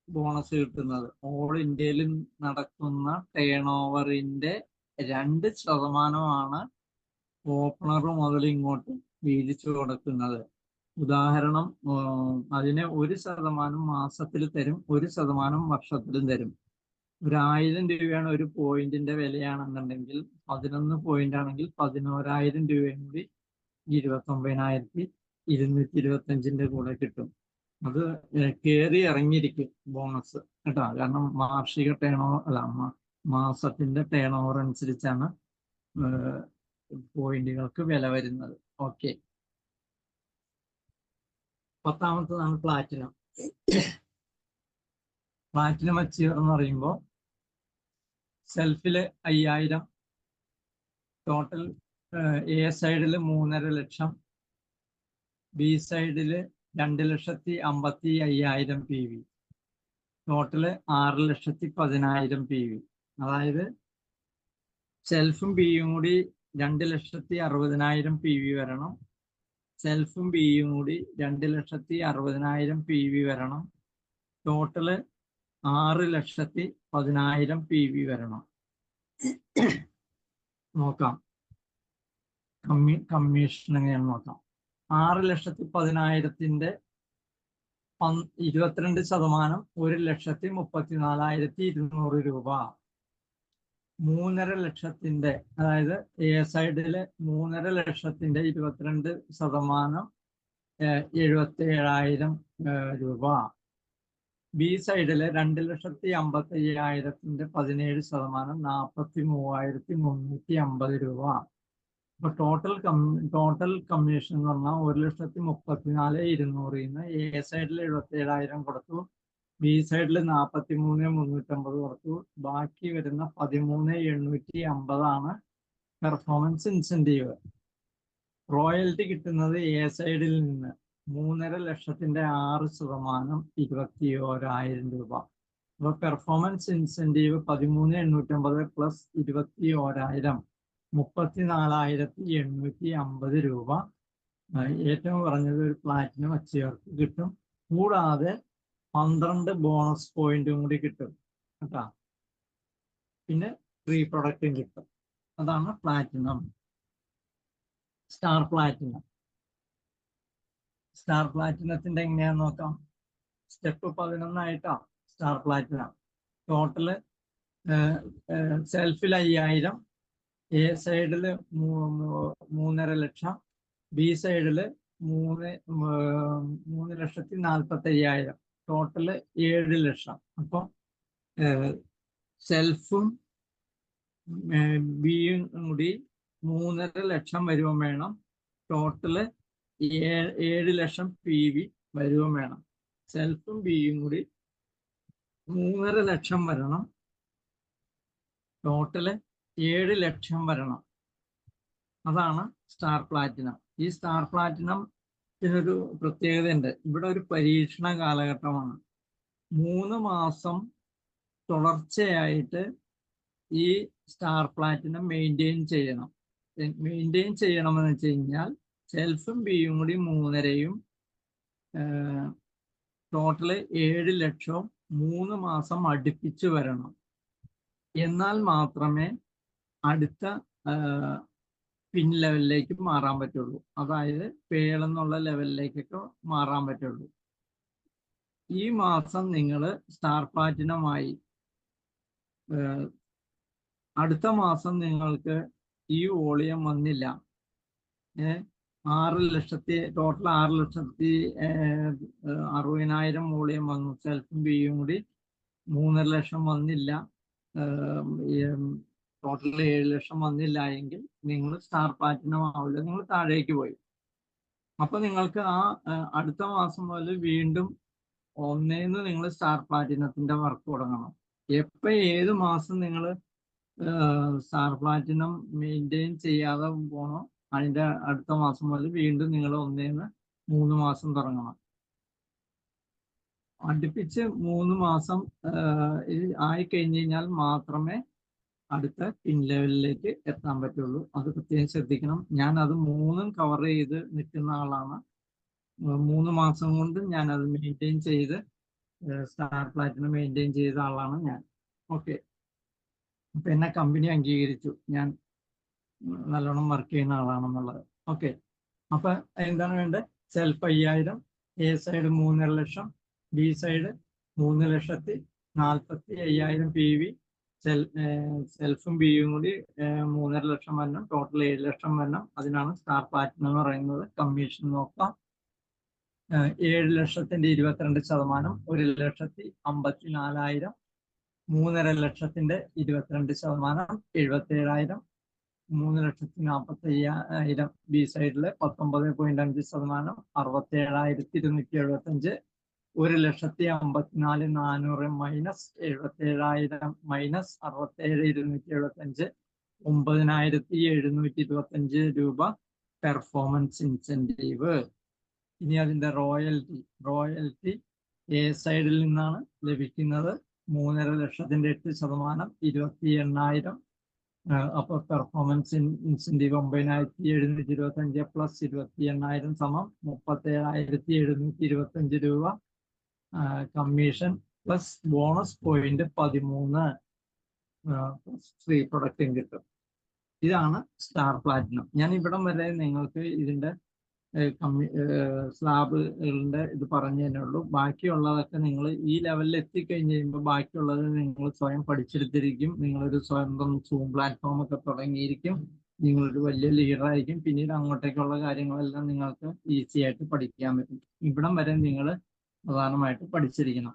ബോണസ് കിട്ടുന്നത്. ഓൾ ഇന്ത്യയിൽ നടക്കുന്ന ടേൺ ഓവറിന്റെ 2% ഓപ്പണർ മുതൽ ഇങ്ങോട്ട് വീതിച്ചു കൊടുക്കുന്നത്. ഉദാഹരണം, അതിന് 1% മാസത്തിൽ തരും, 1% വർഷത്തിലും തരും. 1,000 രൂപയാണ് ഒരു പോയിന്റിന്റെ വിലയാണെന്നുണ്ടെങ്കിൽ 11 പോയിന്റ് ആണെങ്കിൽ 11,000 രൂപയും കൂടി 29,225 കൂടെ കിട്ടും. അത് കയറി ഇറങ്ങിയിരിക്കും ബോണസ് കേട്ടോ. കാരണം വാർഷിക മാസത്തിന്റെ ടേൺ ഓവർ അനുസരിച്ചാണ് പോയിന്റുകൾക്ക് വില വരുന്നത്. ഓക്കെ, 10ാമത്തതാണ് പ്ലാറ്റിനം. പ്ലാറ്റിനം അച്ചീവർ എന്ന് പറയുമ്പോൾ സെൽഫില് 5,000, ടോട്ടൽ എ സൈഡിൽ 3.5 ലക്ഷം, ബി സൈഡിൽ 2,55,000 PV, ടോട്ടല് 6,10,000 PV. അതായത് സെൽഫും ബിയും കൂടി 2,60,000 PV വരണം. സെൽഫും ബിയും കൂടി 2,60,000 PV വരണം. ടോട്ടല് 6,10,000 PV വരണം. നോക്കാം കമ്മീഷൻ എങ്ങനെയാണ് നോക്കാം. 6,10,000-ന്റെ 22%, 1,34,200 രൂപ. 3.5 ലക്ഷത്തിന്റെ, അതായത് എ സൈഡില് 3.5 ലക്ഷത്തിന്റെ 22%, 77,000 രൂപ. ബി സൈഡില് 2,55,000-ന്റെ 17%, 43,350 രൂപ. അപ്പൊ ടോട്ടൽ കമ്മീഷൻ എന്ന് പറഞ്ഞാൽ 1,34,200 എ സൈഡിൽ 77,000 കൊടുത്തു, ബി സൈഡിൽ 43,350 കൊടുത്തു. ബാക്കി വരുന്ന 13,850 പെർഫോമൻസ് ഇൻസെന്റീവ്. റോയൽറ്റി കിട്ടുന്നത് എ സൈഡിൽ നിന്ന് 3.5 ലക്ഷത്തിന്റെ 6%, 21,000 രൂപ. അപ്പൊ പെർഫോമൻസ് ഇൻസെന്റീവ് 13,850 പ്ലസ് 21,000, 34,850 രൂപ. ഏറ്റവും കുറഞ്ഞത് ഒരു പ്ലാറ്റിനം അച്ചീവർക്ക് കിട്ടും. കൂടാതെ 12 ബോണസ് പോയിന്റും കൂടി കിട്ടും കേട്ടാ. പിന്നെ ഫ്രീ പ്രൊഡക്റ്റും കിട്ടും. അതാണ് പ്ലാറ്റിനം. Star platinum. സ്റ്റാർ പ്ലാറ്റിനത്തിന്റെ എങ്ങനെയാന്ന് നോക്കാം. Step 11 star platinum. ടോട്ടല് സെൽഫിൽ 5,000, എ സൈഡില് 3.5 ലക്ഷം, ബി സൈഡില് 3,40,45,000, ടോട്ടല് 7 ലക്ഷം. അപ്പം സെൽഫും ബിയും കൂടി 3.5 ലക്ഷം വരുവം വേണം. ടോട്ടല് 7 ലക്ഷം PV വരുവം വേണം. സെൽഫും ബിയും കൂടി 3.5 ലക്ഷം വരണം. ടോട്ടല് 7 ലക്ഷം വരണം. അതാണ് സ്റ്റാർ പ്ലാറ്റിനം. ഈ സ്റ്റാർ പ്ലാറ്റിനത്തിനൊരു പ്രത്യേകതയുണ്ട്. ഇവിടെ ഒരു പരീക്ഷണ കാലഘട്ടമാണ്. 3 മാസം തുടർച്ചയായിട്ട് ഈ സ്റ്റാർ പ്ലാറ്റിനം മെയിൻറ്റെയിൻ ചെയ്യണം. മെയിൻറ്റെയിൻ ചെയ്യണമെന്ന് വെച്ച് കഴിഞ്ഞാൽ സെൽഫും ബിയും കൂടി 3.5-യും ടോട്ടല് 7 ലക്ഷവും 3 മാസം അടുപ്പിച്ച് വരണം. എന്നാൽ മാത്രമേ അടുത്ത പിൻ ലെവലിലേക്ക് മാറാൻ പറ്റുള്ളൂ. അതായത് പേളെന്നുള്ള ലെവലിലേക്കൊക്കെ മാറാൻ പറ്റുള്ളൂ. ഈ മാസം നിങ്ങൾ സ്റ്റാർ പ്ലാറ്റിനമായി അടുത്ത മാസം നിങ്ങൾക്ക് ഈ വോളിയം വന്നില്ല, 6,60,000 വോളിയം വന്നു, സെൽഫും ബിയും കൂടി 3,00,000 വന്നില്ല, ടോട്ടൽ 7,00,000 വന്നില്ല എങ്കിൽ നിങ്ങൾ സ്റ്റാർ പ്ലാറ്റിനം ആവില്ല, നിങ്ങൾ താഴേക്ക് പോയി. അപ്പൊ നിങ്ങൾക്ക് അടുത്ത മാസം മുതൽ വീണ്ടും ഒന്നേന്ന് നിങ്ങൾ സ്റ്റാർ പ്ലാറ്റിനത്തിന്റെ വർക്ക് തുടങ്ങണം. ഏത് മാസം നിങ്ങൾ സ്റ്റാർ പ്ലാറ്റിനം മെയിൻറ്റെയിൻ ചെയ്യാതെ പോണോ അതിന്റെ അടുത്ത മാസം മുതൽ വീണ്ടും നിങ്ങൾ 1-3 മാസം തുടങ്ങണം. അടുപ്പിച്ച് 3 മാസം ആയി കഴിഞ്ഞ് കഴിഞ്ഞാൽ മാത്രമേ അടുത്ത പിൻ ലെവലിലേക്ക് എത്താൻ പറ്റുള്ളൂ. അത് പ്രത്യേകം ശ്രദ്ധിക്കണം. ഞാൻ അത് 3 കവർ ചെയ്ത് നിൽക്കുന്ന ആളാണ്. 3 മാസം കൊണ്ട് ഞാൻ അത് മെയിൻറ്റെയിൻ ചെയ്ത് സ്റ്റാർ പ്ലാറ്റിനം മെയിൻറ്റെയിൻ ചെയ്ത ആളാണ് ഞാൻ. ഓക്കെ, അപ്പൊ എന്നെ കമ്പനി അംഗീകരിച്ചു, ഞാൻ നല്ലോണം വർക്ക് ചെയ്യുന്ന ആളാണെന്നുള്ളത്. ഓക്കെ, അപ്പൊ എന്താണ് വേണ്ടത്? Self 5,000, A side 3,00,000, B side 3,45,000 PV, സെൽഫും ബിയും കൂടി 3,50,000 വരണം, ടോട്ടൽ 7,00,000 വരണം. അതിനാണ് സ്റ്റാർ പ്ലാറ്റിനം എന്ന് പറയുന്നത്. കമ്മീഷൻ നോക്കാം. 7,00,000ന്റെ 22%, 1,54,000, 3,50,000ന്റെ 22%, 77,000, 3,45,000 ബി സൈഡില് 19.5%, 67,275, 1,54,400 മൈനസ് 77,000 മൈനസ് 67,275, 9,725 രൂപ പെർഫോമൻസ് ഇൻസെന്റീവ്. ഇനി അതിന്റെ റോയൽറ്റി എ സൈഡിൽ നിന്നാണ് ലഭിക്കുന്നത്. 3,50,000ന്റെ 8%, 28,000. അപ്പോൾ പെർഫോമൻസ് ഇൻസെന്റീവ് 9,725 പ്ലസ് 28,000 സമം 37,725 രൂപ. Commission plus bonus point 13 free പ്രൊഡക്റ്റും കിട്ടും. ഇതാണ് സ്റ്റാർ പ്ലാറ്റിനം. ഞാൻ ഇവിടം വരെ നിങ്ങൾക്ക് ഇതിന്റെ സ്ലാബുകളുടെ ഇത് പറഞ്ഞു തന്നെ ഉള്ളൂ. ബാക്കിയുള്ളതൊക്കെ നിങ്ങൾ ഈ ലെവലിൽ എത്തിക്കഴിഞ്ഞ് കഴിയുമ്പോൾ ബാക്കിയുള്ളത് നിങ്ങൾ സ്വയം പഠിച്ചെടുത്തിരിക്കും. നിങ്ങളൊരു സ്വന്തം സൂം പ്ലാറ്റ്ഫോം ഒക്കെ തുടങ്ങിയിരിക്കും. നിങ്ങളൊരു വലിയ ലീഡറായിരിക്കും. പിന്നീട് അങ്ങോട്ടേക്കുള്ള കാര്യങ്ങളെല്ലാം നിങ്ങൾക്ക് ഈസി ആയിട്ട് പഠിക്കാൻ പറ്റും. ഇവിടം വരെ നിങ്ങൾ പ്രധാനമായിട്ട് പഠിച്ചിരിക്കണം.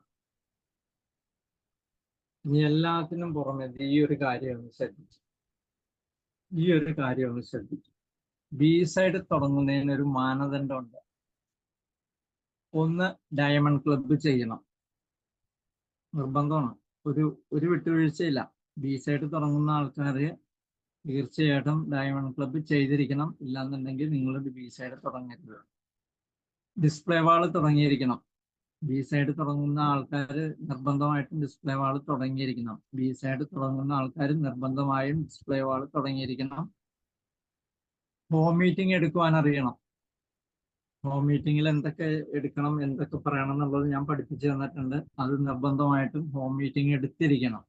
ഇനി എല്ലാത്തിനും പുറമെ ഈ ഒരു കാര്യമാണ് ശ്രദ്ധിച്ചു. ബി സൈഡ് തുടങ്ങുന്നതിന് ഒരു മാനദണ്ഡമുണ്ട്. ഒന്ന്, ഡയമണ്ട് ക്ലബ്ബ് ചെയ്യണം, നിർബന്ധമാണ്. ഒരു വിട്ടുവീഴ്ചയില്ല. ബി സൈഡ് തുടങ്ങുന്ന ആൾക്കാർ തീർച്ചയായിട്ടും ഡയമണ്ട് ക്ലബ്ബ് ചെയ്തിരിക്കണം. ഇല്ലാന്നുണ്ടെങ്കിൽ നിങ്ങളൊരു ബി സൈഡ് തുടങ്ങരുത്. ഡിസ്പ്ലേ വാള് തുടങ്ങിയിരിക്കണം. ബി സൈഡ് തുടങ്ങുന്ന ആൾക്കാർ നിർബന്ധമായിട്ടും ഡിസ്പ്ലേ വാള് തുടങ്ങിയിരിക്കണം. ബി സൈഡ് തുടങ്ങുന്ന ആൾക്കാർ നിർബന്ധമായും ഡിസ്പ്ലേ വാള് തുടങ്ങിയിരിക്കണം. ഹോം മീറ്റിംഗ് എടുക്കുവാൻ അറിയണം. ഹോം മീറ്റിങ്ങിൽ എന്തൊക്കെ എടുക്കണം, എന്തൊക്കെ പറയണം എന്നുള്ളത് ഞാൻ പഠിപ്പിച്ചു തന്നിട്ടുണ്ട്. അത് നിർബന്ധമായിട്ടും ഹോം മീറ്റിംഗ് എടുത്തിരിക്കണം.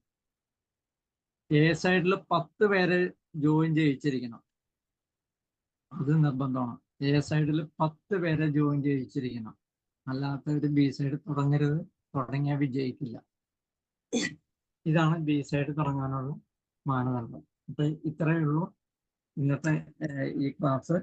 എ സൈഡിൽ 10 പേര് ജോയിൻ ചെയ്യിച്ചിരിക്കണം. അത് നിർബന്ധമാണ്. എ സൈഡിൽ 10 പേരെ ജോയിൻ ചെയ്യിച്ചിരിക്കണം. അല്ലാത്തവർ ബി സൈഡ് തുടങ്ങരുത്. തുടങ്ങിയാൽ വിജയിക്കില്ല. ഇതാണ് ബി സൈഡ് തുടങ്ങാനുള്ള മാനദണ്ഡം. അപ്പൊ ഇത്രയേ ഉള്ളൂ ഇന്നത്തെ ഈ ക്ലാസ്.